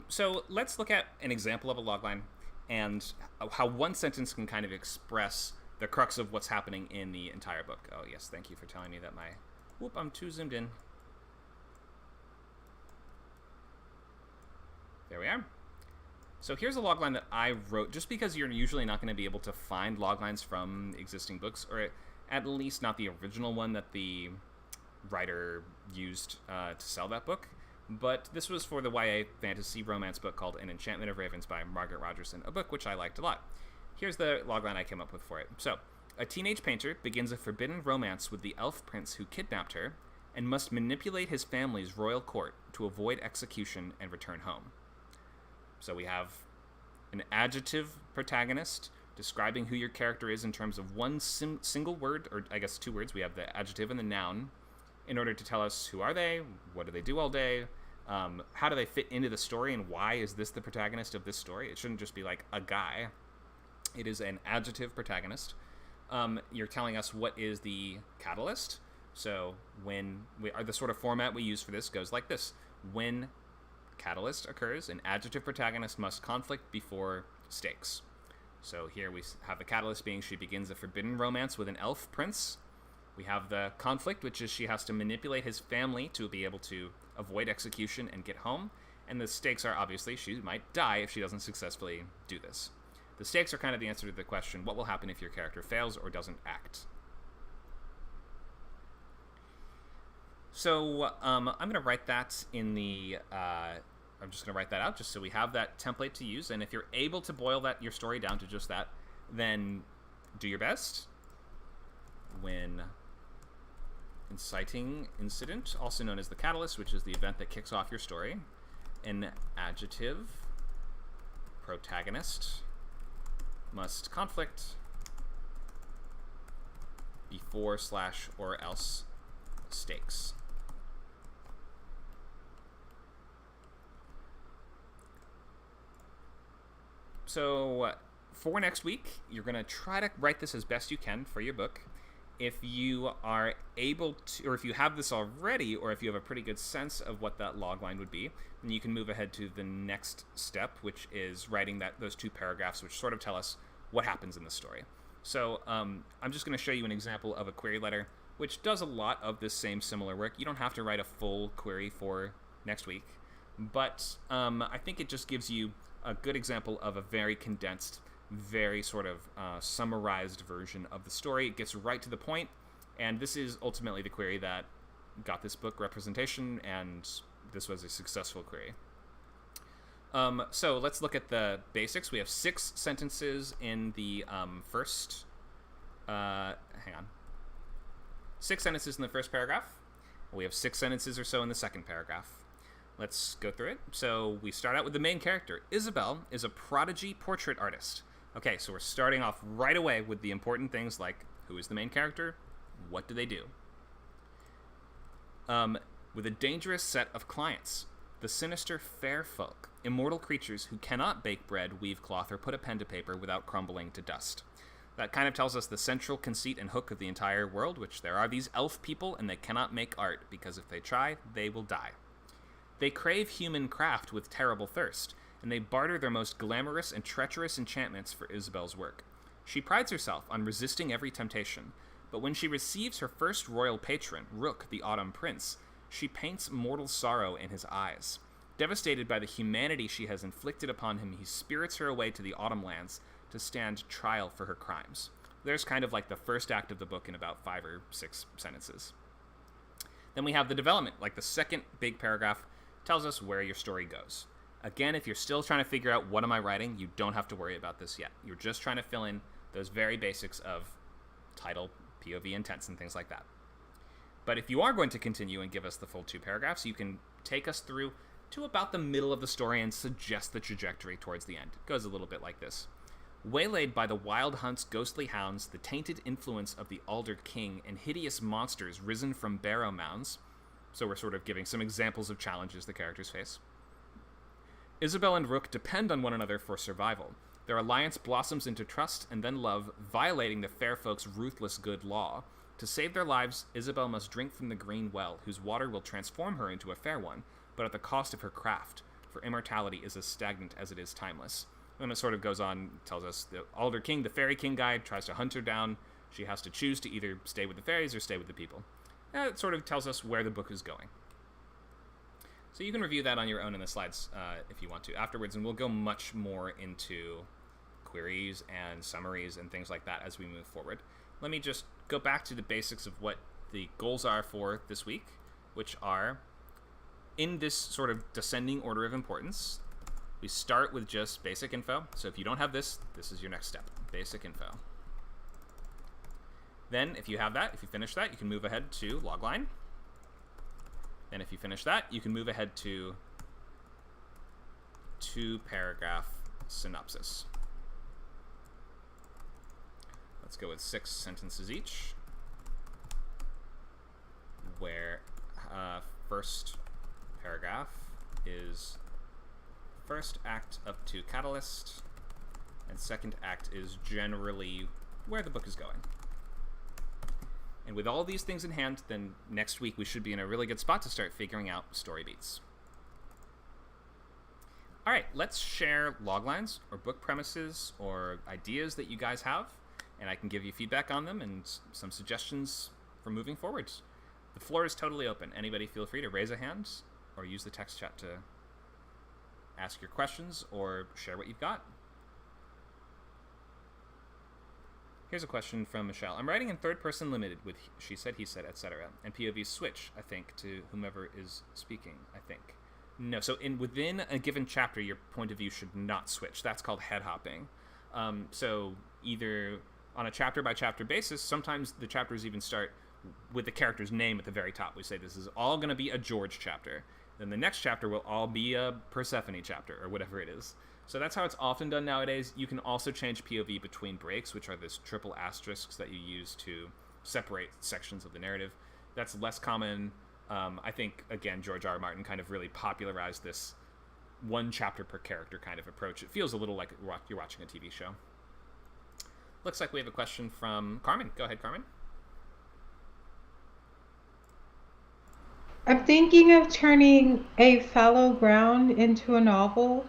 So let's look at an example of a logline and how one sentence can kind of express the crux of what's happening in the entire book. Oh, yes, thank you for telling me that whoop, I'm too zoomed in. There we are. So here's a logline that I wrote, just because you're usually not going to be able to find loglines from existing books, or at least not the original one that the writer used to sell that book. But this was for the YA fantasy romance book called An Enchantment of Ravens by Margaret Rogerson, a book which I liked a lot. Here's the logline I came up with for it. So, a teenage painter begins a forbidden romance with the elf prince who kidnapped her and must manipulate his family's royal court to avoid execution and return home. So we have an adjective protagonist describing who your character is in terms of one single word, or I guess 2 words. We have the adjective and the noun in order to tell us who are they, what do they do all day, how do they fit into the story, and why is this the protagonist of this story. It shouldn't just be like a guy. It is an adjective protagonist. You're telling us what is the catalyst. So the sort of format we use for this goes like this. When catalyst occurs, an adjective protagonist must conflict before stakes. So here we have the catalyst being she begins a forbidden romance with an elf prince. We have the conflict, which is she has to manipulate his family to be able to avoid execution and get home. And the stakes are obviously she might die if she doesn't successfully do this. The stakes are kind of the answer to the question, what will happen if your character fails or doesn't act? So I'm going to write that in the... I'm just going to write that out just so we have that template to use. And if you're able to boil your story down to just that, then do your best. When inciting incident, also known as the catalyst, which is the event that kicks off your story, an adjective protagonist must conflict before / or else stakes. So for next week, you're going to try to write this as best you can for your book. If you are able to, or if you have this already, or if you have a pretty good sense of what that logline would be, then you can move ahead to the next step, which is writing those 2 paragraphs, which sort of tell us what happens in the story. So I'm just going to show you an example of a query letter, which does a lot of this same similar work. You don't have to write a full query for next week, but I think it just gives you a good example of a very condensed, very sort of summarized version of the story. It gets right to the point, and this is ultimately the query that got this book representation, and this was a successful query. So let's look at the basics. We have 6 sentences in the first... hang on. 6 sentences in the first paragraph. We have 6 sentences or so in the second paragraph. Let's go through it. So we start out with the main character. Isabel is a prodigy portrait artist. Okay, so we're starting off right away with the important things like who is the main character, what do they do? With a dangerous set of clients, the sinister fair folk, immortal creatures who cannot bake bread, weave cloth, or put a pen to paper without crumbling to dust. That kind of tells us the central conceit and hook of the entire world, which there are these elf people and they cannot make art because if they try, they will die. They crave human craft with terrible thirst, and they barter their most glamorous and treacherous enchantments for Isabel's work. She prides herself on resisting every temptation, but when she receives her first royal patron, Rook, the Autumn Prince, she paints mortal sorrow in his eyes. Devastated by the humanity she has inflicted upon him, he spirits her away to the Autumn Lands to stand trial for her crimes. There's kind of like the first act of the book in about 5 or 6 sentences. Then we have the development, like the second big paragraph tells us where your story goes. Again, if you're still trying to figure out what am I writing, you don't have to worry about this yet. You're just trying to fill in those very basics of title, POV, and tense, and things like that. But if you are going to continue and give us the full 2 paragraphs, you can take us through to about the middle of the story and suggest the trajectory towards the end. It goes a little bit like this. Waylaid by the wild hunt's ghostly hounds, the tainted influence of the aldered king, and hideous monsters risen from barrow mounds. So we're sort of giving some examples of challenges the characters face. Isabel and Rook depend on one another for survival. Their alliance blossoms into trust and then love, violating the fair folk's ruthless good law. To save their lives, Isabel must drink from the green well, whose water will transform her into a fair one, but at the cost of her craft, for immortality is as stagnant as it is timeless. And it sort of goes on, tells us the Alder King, the fairy king guy, tries to hunt her down. She has to choose to either stay with the fairies or stay with the people. It sort of tells us where the book is going. So you can review that on your own in the slides if you want to afterwards, and we'll go much more into queries and summaries and things like that as we move forward. Let me just go back to the basics of what the goals are for this week, which are in this sort of descending order of importance. We start with just basic info. So if you don't have this, this is your next step, basic info. Then if you have that, if you finish that, you can move ahead to logline. Then if you finish that, you can move ahead to 2-paragraph synopsis. Let's go with 6 sentences each, where first paragraph is first act up to catalyst, and second act is generally where the book is going. And with all these things in hand, then next week we should be in a really good spot to start figuring out story beats. All right, let's share loglines or book premises or ideas that you guys have, and I can give you feedback on them and some suggestions for moving forwards. The floor is totally open. Anybody feel free to raise a hand or use the text chat to ask your questions or share what you've got. Here's a question from Michelle. I'm writing in third person limited with she said, he said, etc. And POV switch, I think, to whomever is speaking, I think. No, so within a given chapter, your point of view should not switch. That's called head hopping. So either on a chapter by chapter basis, sometimes the chapters even start with the character's name at the very top. We say this is all going to be a George chapter. Then the next chapter will all be a Persephone chapter or whatever it is. So that's how it's often done nowadays. You can also change POV between breaks, which are this triple asterisks that you use to separate sections of the narrative. That's less common. I think, again, George R. R. Martin kind of really popularized this one chapter per character kind of approach. It feels a little like you're watching a TV show. Looks like we have a question from Carmen. Go ahead, Carmen. I'm thinking of turning A Fallow Ground into a novel.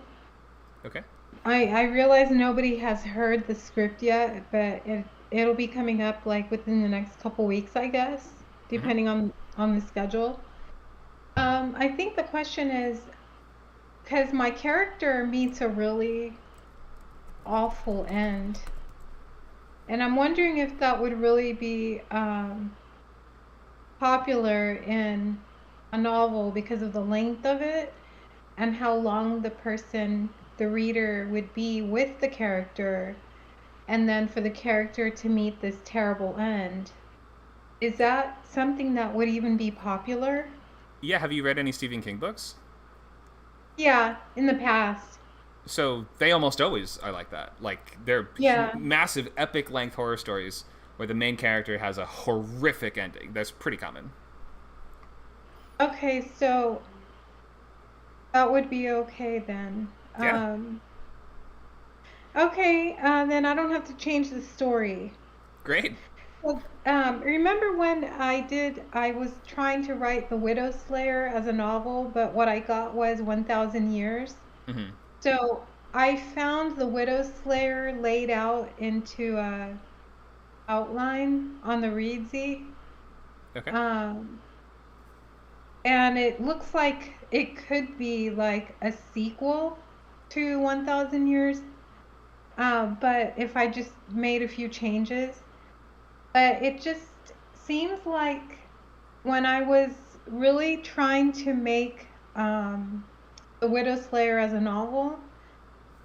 Okay. I realize nobody has heard the script yet, but it'll be coming up like within the next couple weeks, I guess, Mm-hmm. depending on the schedule. I think the question is because my character meets a really awful end, and I'm wondering if that would really be popular in a novel because of the length of it and how long the reader would be with the character, and then for the character to meet this terrible end. Is that something that would even be popular? Yeah, have you read any Stephen King books? Yeah, in the past. So they almost always are like that. Like they're Yeah. massive, epic length horror stories where the main character has a horrific ending. That's pretty common. Okay, so that would be okay then. Yeah. Okay, then I don't have to change the story. Great. Well, remember when I was trying to write The Widow Slayer as a novel, but what I got was 1,000 Years? Mm-hmm. So I found The Widow Slayer laid out into a outline on the Readsy. Okay. Um, and it looks like it could be like a sequel to 1,000 Years. But if I just made a few changes. But it just seems like when I was really trying to make The Widow Slayer as a novel,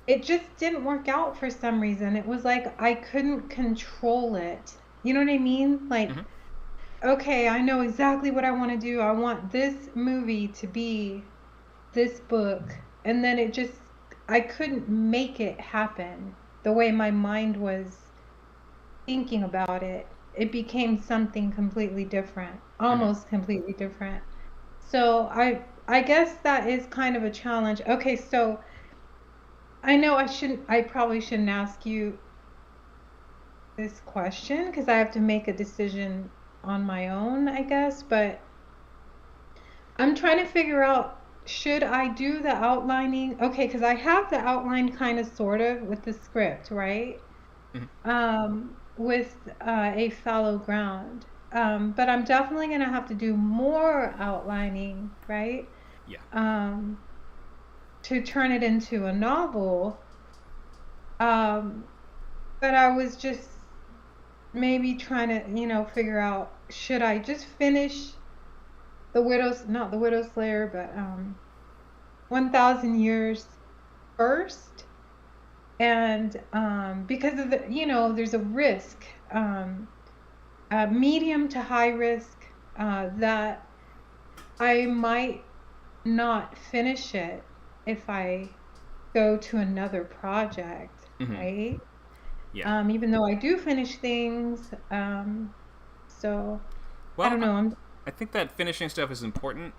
it just didn't work out for some reason. It was like I couldn't control it. You know what I mean? Like, Mm-hmm. okay, I know exactly what I want to do. I want this movie to be this book. And then I couldn't make it happen the way my mind was thinking about it. It became something completely different, Mm-hmm. almost completely different. So I guess that is kind of a challenge. Okay, so I probably shouldn't ask you this question because I have to make a decision on my own, I guess, but I'm trying to figure out should I do the outlining? Okay, because I have the outline kind of sort of with the script, right? Mm-hmm. With A Fallow Ground. But I'm definitely going to have to do more outlining, right? Yeah. Um, to turn it into a novel. Um, but I was just maybe trying to, figure out should I just finish not the Widow's Slayer, but 1,000 Years first? And because of there's a risk, a medium to high risk, that I might not finish it if I go to another project, Mm-hmm. right? Yeah. Even though I do finish things, so I Well, don't know. I think that finishing stuff is important.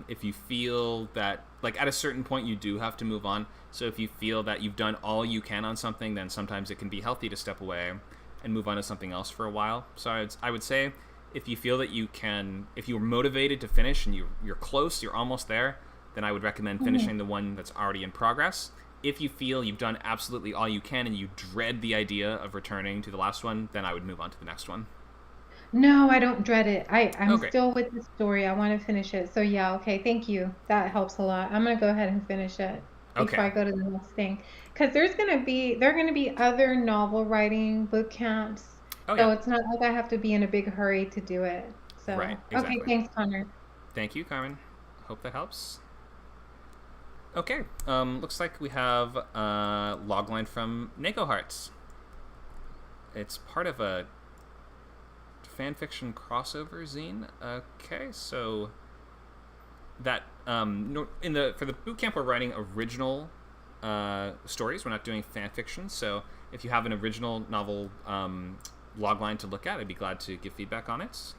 If you feel that, like, at a certain point you do have to move on. So if you feel that you've done all you can on something, then sometimes it can be healthy to step away and move on to something else for a while. So I would say if you feel that you can, if you're motivated to finish and you're close, you're almost there, then I would recommend finishing the one that's already in progress. If you feel you've done absolutely all you can and you dread the idea of returning to the last one, then I would move on to the next one. No, I don't dread it. I'm Okay. still with the story. I want to finish it. So yeah, okay, thank you. That helps a lot. I'm gonna go ahead and finish it before Okay. I go to the next thing. Because there are gonna be other novel writing boot camps. Oh, yeah. So it's not like I have to be in a big hurry to do it. So Right. okay, Exactly. thanks, Connor. Thank you, Carmen. Hope that helps. Okay. Looks like we have a logline from Neko Hearts. It's part of a fanfiction crossover zine. Okay, so that for the bootcamp we're writing original stories. We're not doing fan fiction. So if you have an original novel logline to look at, I'd be glad to give feedback on it.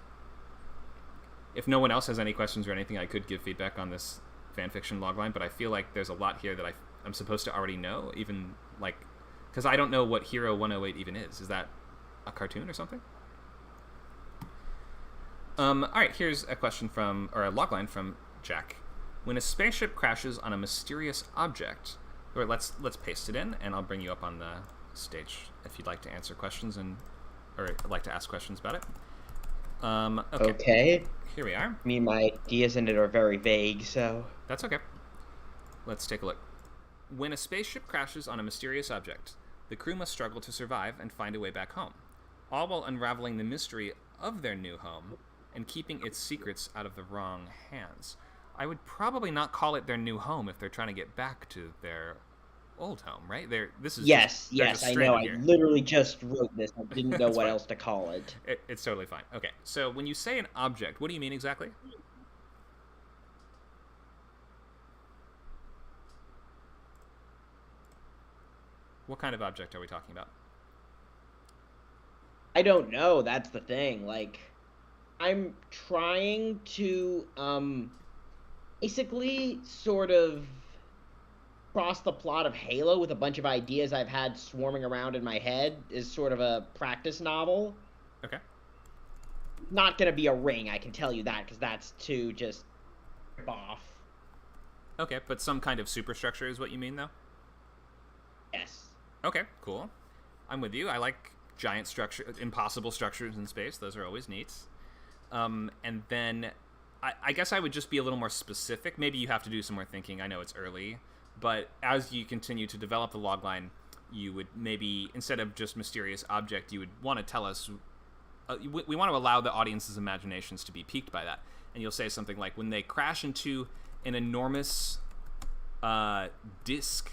If no one else has any questions or anything, I could give feedback on this fanfiction logline, but I feel like there's a lot here that I'm supposed to already know, even like because I don't know what Hero 108 even is. Is that a cartoon or something? All right, here's a question from, or a logline from Jack. When a spaceship crashes on a mysterious object, or let's paste it in, and I'll bring you up on the stage if you'd like to answer questions or like to ask questions about it. Okay. Here we are. I mean, my ideas in it are very vague, so... That's okay. Let's take a look. When a spaceship crashes on a mysterious object, the crew must struggle to survive and find a way back home, all while unraveling the mystery of their new home and keeping its secrets out of the wrong hands. I would probably not call it their new home if they're trying to get back to their old home, right? Yes, I know. I literally just wrote this. I didn't know what fine. else to call it. It's totally fine. Okay, so when you say an object, what do you mean exactly? What kind of object are we talking about? I don't know. That's the thing. Like, I'm trying to, basically sort of cross the plot of Halo with a bunch of ideas I've had swarming around in my head is sort of a practice novel. Okay. Not gonna be a ring, I can tell you that, because that's too just off. Okay, but some kind of superstructure is what you mean, though? Yes. Okay, cool. I'm with you. I like giant impossible structures in space. Those are always neat. And then I guess I would just be a little more specific. Maybe you have to do some more thinking. I know it's early. But as you continue to develop the logline, you would maybe, instead of just mysterious object, you would want to tell us... we want to allow the audience's imaginations to be piqued by that. And you'll say something like, when they crash into an enormous disc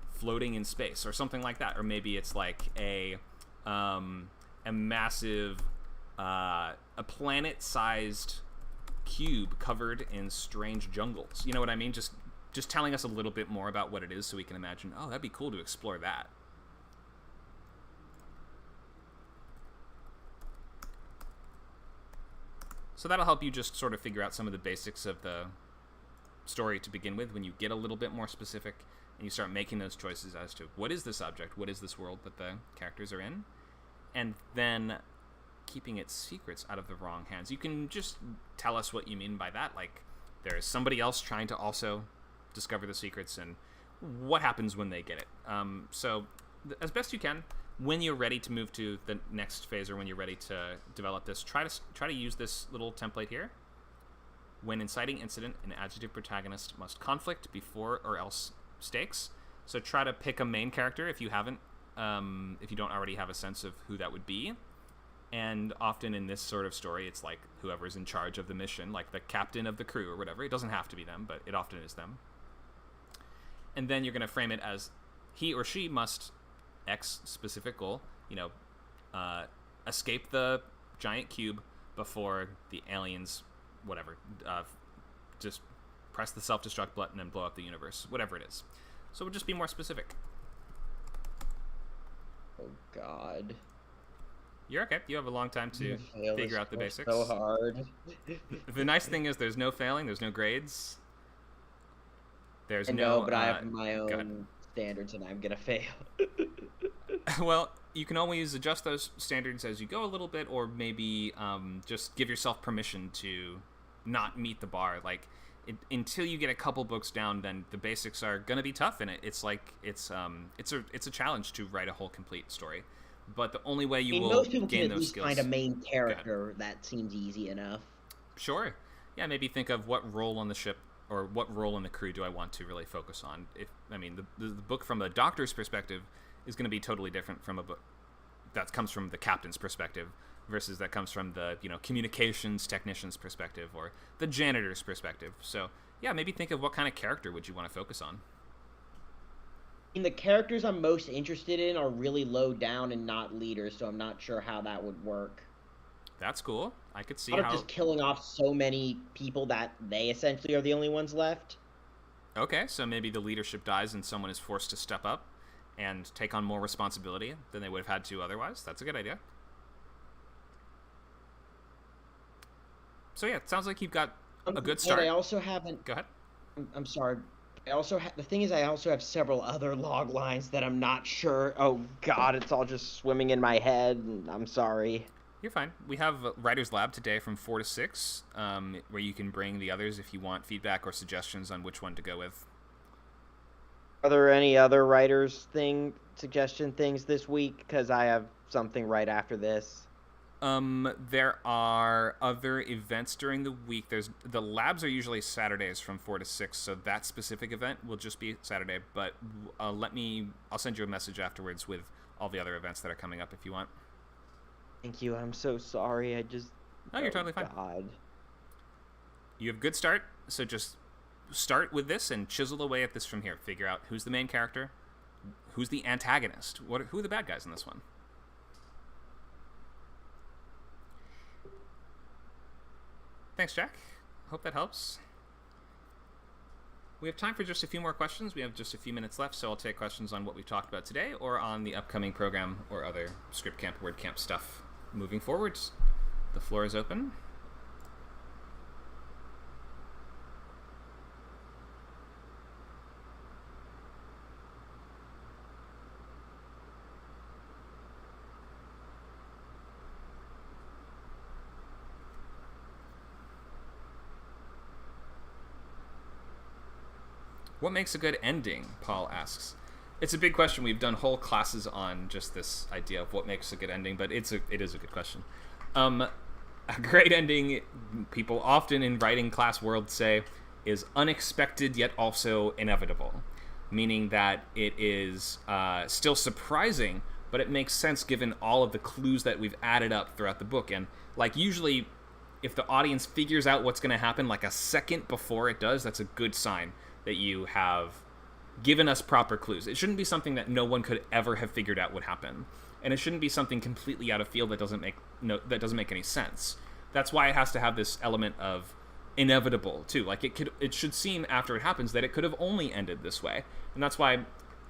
floating in space, or something like that. Or maybe it's like a massive, a planet-sized cube covered in strange jungles. You know what I mean? Just telling us a little bit more about what it is so we can imagine, oh, that'd be cool to explore that. So that'll help you just sort of figure out some of the basics of the story to begin with when you get a little bit more specific and you start making those choices as to what is this object, what is this world that the characters are in, and then keeping its secrets out of the wrong hands. You can just tell us what you mean by that, like there's somebody else trying to also discover the secrets and what happens when they get it. So as best you can, when you're ready to move to the next phase or when you're ready to develop this, try to use this little template here. When inciting incident, an adjective protagonist must conflict before or else stakes. So try to pick a main character if you haven't, if you don't already have a sense of who that would be. And often in this sort of story, it's like whoever's in charge of the mission, like the captain of the crew or whatever. It doesn't have to be them, but it often is them. And then you're going to frame it as he or she must X specific goal, escape the giant cube before the aliens, whatever, just press the self-destruct button and blow up the universe, whatever it is. So we'll just be more specific. Oh, God. You're okay. You have a long time to figure out the basics. So hard. The nice thing is there's no failing, there's no grades. I know, but I have my own standards and I'm going to fail. Well, you can always adjust those standards as you go a little bit, or maybe just give yourself permission to not meet the bar. Like, until you get a couple books down, then the basics are going to be tough, and it's a challenge to write a whole complete story. But the only way you will most people gain can at those least skills... find a main character that seems easy enough. Sure. Yeah, maybe think of what role on the ship or what role in the crew do I want to really focus on. The book from the doctor's perspective is going to be totally different from a book that comes from the captain's perspective versus that comes from the communications technician's perspective or the janitor's perspective. So yeah, maybe think of what kind of character would you want to focus on. The characters I'm most interested in are really low down and not leaders, so I'm not sure how that would work. That's cool. I could see how... how... just killing off so many people that they essentially are the only ones left. Okay, so maybe the leadership dies and someone is forced to step up and take on more responsibility than they would have had to otherwise. That's a good idea. So yeah, it sounds like you've got a good start. And I also haven't... Go ahead. I'm sorry. I also the thing is, I also have several other log lines that I'm not sure... Oh, God, it's all just swimming in my head, and I'm sorry. You're fine. We have Writer's Lab today from 4 to 6, where you can bring the others if you want feedback or suggestions on which one to go with. Are there any other suggestion things this week? Because I have something right after this. There are other events during the week. The labs are usually Saturdays from 4 to 6, so that specific event will just be Saturday, but I'll send you a message afterwards with all the other events that are coming up if you want. Thank you. I'm so sorry. No, you're totally fine. God. You have a good start, so just start with this and chisel away at this from here. Figure out who's the main character, who's the antagonist, who are the bad guys in this one. Thanks, Jack. Hope that helps. We have time for just a few more questions. We have just a few minutes left, so I'll take questions on what we've talked about today or on the upcoming program or other ScriptCamp, WordCamp stuff. Moving forwards, the floor is open. What makes a good ending? Paul asks. It's a big question. We've done whole classes on just this idea of what makes a good ending, but it is a good question. A great ending, people often in writing class world say, is unexpected yet also inevitable, meaning that it is still surprising, but it makes sense given all of the clues that we've added up throughout the book. And like usually, if the audience figures out what's going to happen like a second before it does, that's a good sign that you have given us proper clues. It shouldn't be something that no one could ever have figured out would happen, and it shouldn't be something completely out of field that doesn't make any sense. That's why it has to have this element of inevitable too. Like it should seem after it happens that it could have only ended this way, and that's why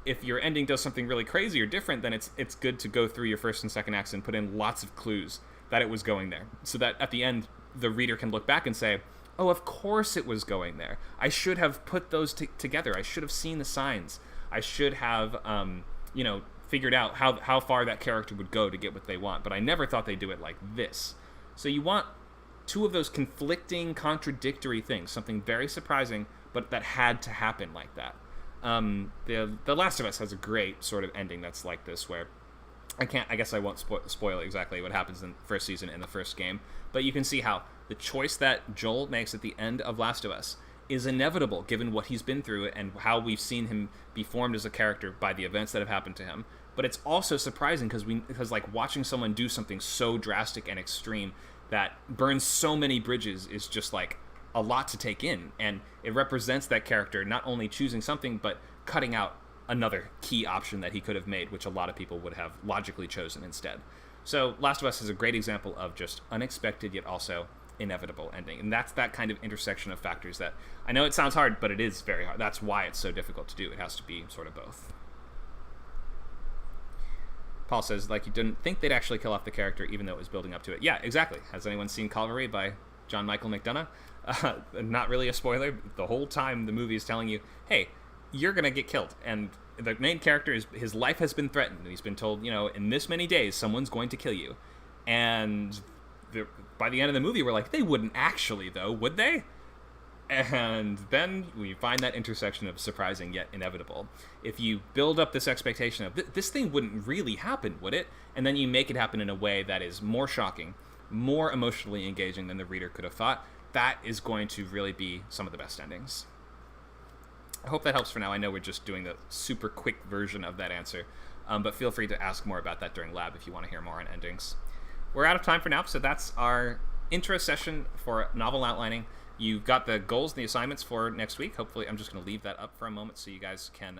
if your ending does something really crazy or different, then it's good to go through your first and second acts and put in lots of clues that it was going there, so that at the end the reader can look back and say, oh, of course it was going there. I should have put those together. I should have seen the signs. I should have, figured out how far that character would go to get what they want. But I never thought they'd do it like this. So you want two of those conflicting, contradictory things. Something very surprising, but that had to happen like that. The Last of Us has a great sort of ending that's like this, where I guess I won't spoil exactly what happens in the first season in the first game, but you can see how the choice that Joel makes at the end of Last of Us is inevitable given what he's been through and how we've seen him be formed as a character by the events that have happened to him. But it's also surprising because like watching someone do something so drastic and extreme that burns so many bridges is just like a lot to take in, and it represents that character not only choosing something but cutting out another key option that he could have made, which a lot of people would have logically chosen instead. So Last of Us is a great example of just unexpected yet also inevitable ending, and that's that kind of intersection of factors that I know it sounds hard, but it is very hard. That's why it's so difficult to do. It has to be sort of both. Paul says, like, you didn't think they'd actually kill off the character even though it was building up to it. Yeah, exactly. Has anyone seen Calvary by John Michael McDonough? Not really a spoiler. The whole time the movie is telling you, hey, you're gonna get killed, and the main character his life has been threatened, and he's been told, in this many days someone's going to kill you. And by the end of the movie we're like, they wouldn't actually though, would they? And then we find that intersection of surprising yet inevitable. If you build up this expectation of this thing wouldn't really happen, would it? And then you make it happen in a way that is more shocking, more emotionally engaging than the reader could have thought, that is going to really be some of the best endings. I hope that helps for now. I know we're just doing the super quick version of that answer, but feel free to ask more about that during lab if you want to hear more on endings. We're out of time for now, so that's our intro session for novel outlining. You've got the goals and the assignments for next week. Hopefully, I'm just going to leave that up for a moment so you guys can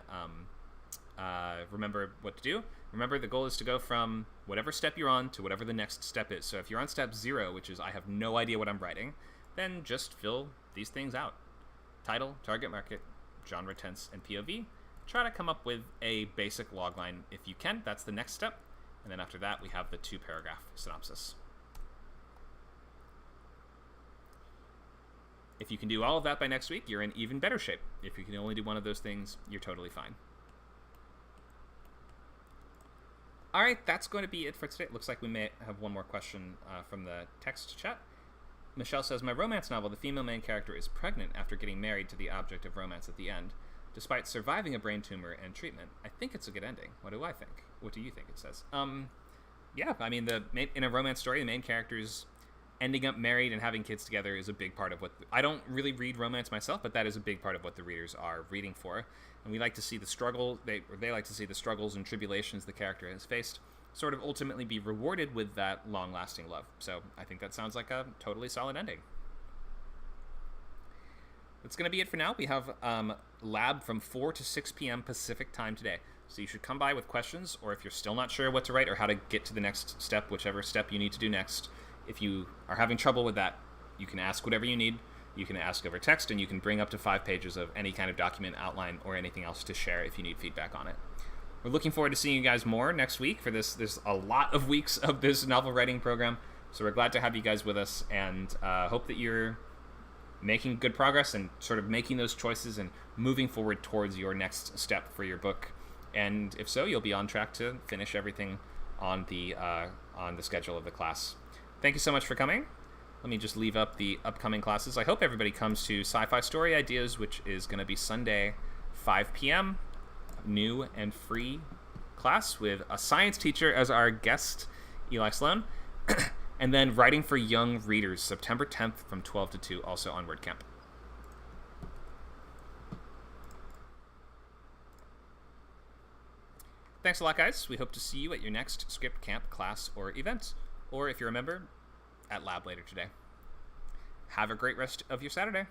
remember what to do. Remember, the goal is to go from whatever step you're on to whatever the next step is. So if you're on step 0, which is I have no idea what I'm writing, then just fill these things out. Title, target market, genre, tense, and POV. Try to come up with a basic logline if you can. That's the next step. And then after that, we have the 2-paragraph synopsis. If you can do all of that by next week, you're in even better shape. If you can only do one of those things, you're totally fine. All right, that's going to be it for today. It looks like we may have one more question from the text chat. Michelle says, my romance novel, the female main character is pregnant after getting married to the object of romance at the end. Despite surviving a brain tumor and treatment, I think it's a good ending. What do I think? What do you think it says? Yeah, I mean, in a romance story, the main characters ending up married and having kids together is a big part of what... I don't really read romance myself, but that is a big part of what the readers are reading for. And we like to see the struggle, they like to see the struggles and tribulations the character has faced sort of ultimately be rewarded with that long-lasting love. So I think that sounds like a totally solid ending. That's going to be it for now. We have lab from 4 to 6 p.m. Pacific time today. So you should come by with questions, or if you're still not sure what to write or how to get to the next step, whichever step you need to do next. If you are having trouble with that, you can ask whatever you need. You can ask over text, and you can bring up to 5 pages of any kind of document, outline, or anything else to share if you need feedback on it. We're looking forward to seeing you guys more next week for this. There's a lot of weeks of this novel writing program, so we're glad to have you guys with us, and hope that you're making good progress and sort of making those choices and moving forward towards your next step for your book. And if so, you'll be on track to finish everything on the schedule of the class. Thank you so much for coming. Let me just leave up the upcoming classes. I hope everybody comes to Sci-Fi Story Ideas, which is going to be Sunday, 5 p.m., new and free class with a science teacher as our guest, Eli Sloan. And then Writing for Young Readers, September 10th from 12 to 2, also on WordCamp. Thanks a lot, guys. We hope to see you at your next ScriptCamp class or event, or if you're a member, at Lab later today. Have a great rest of your Saturday.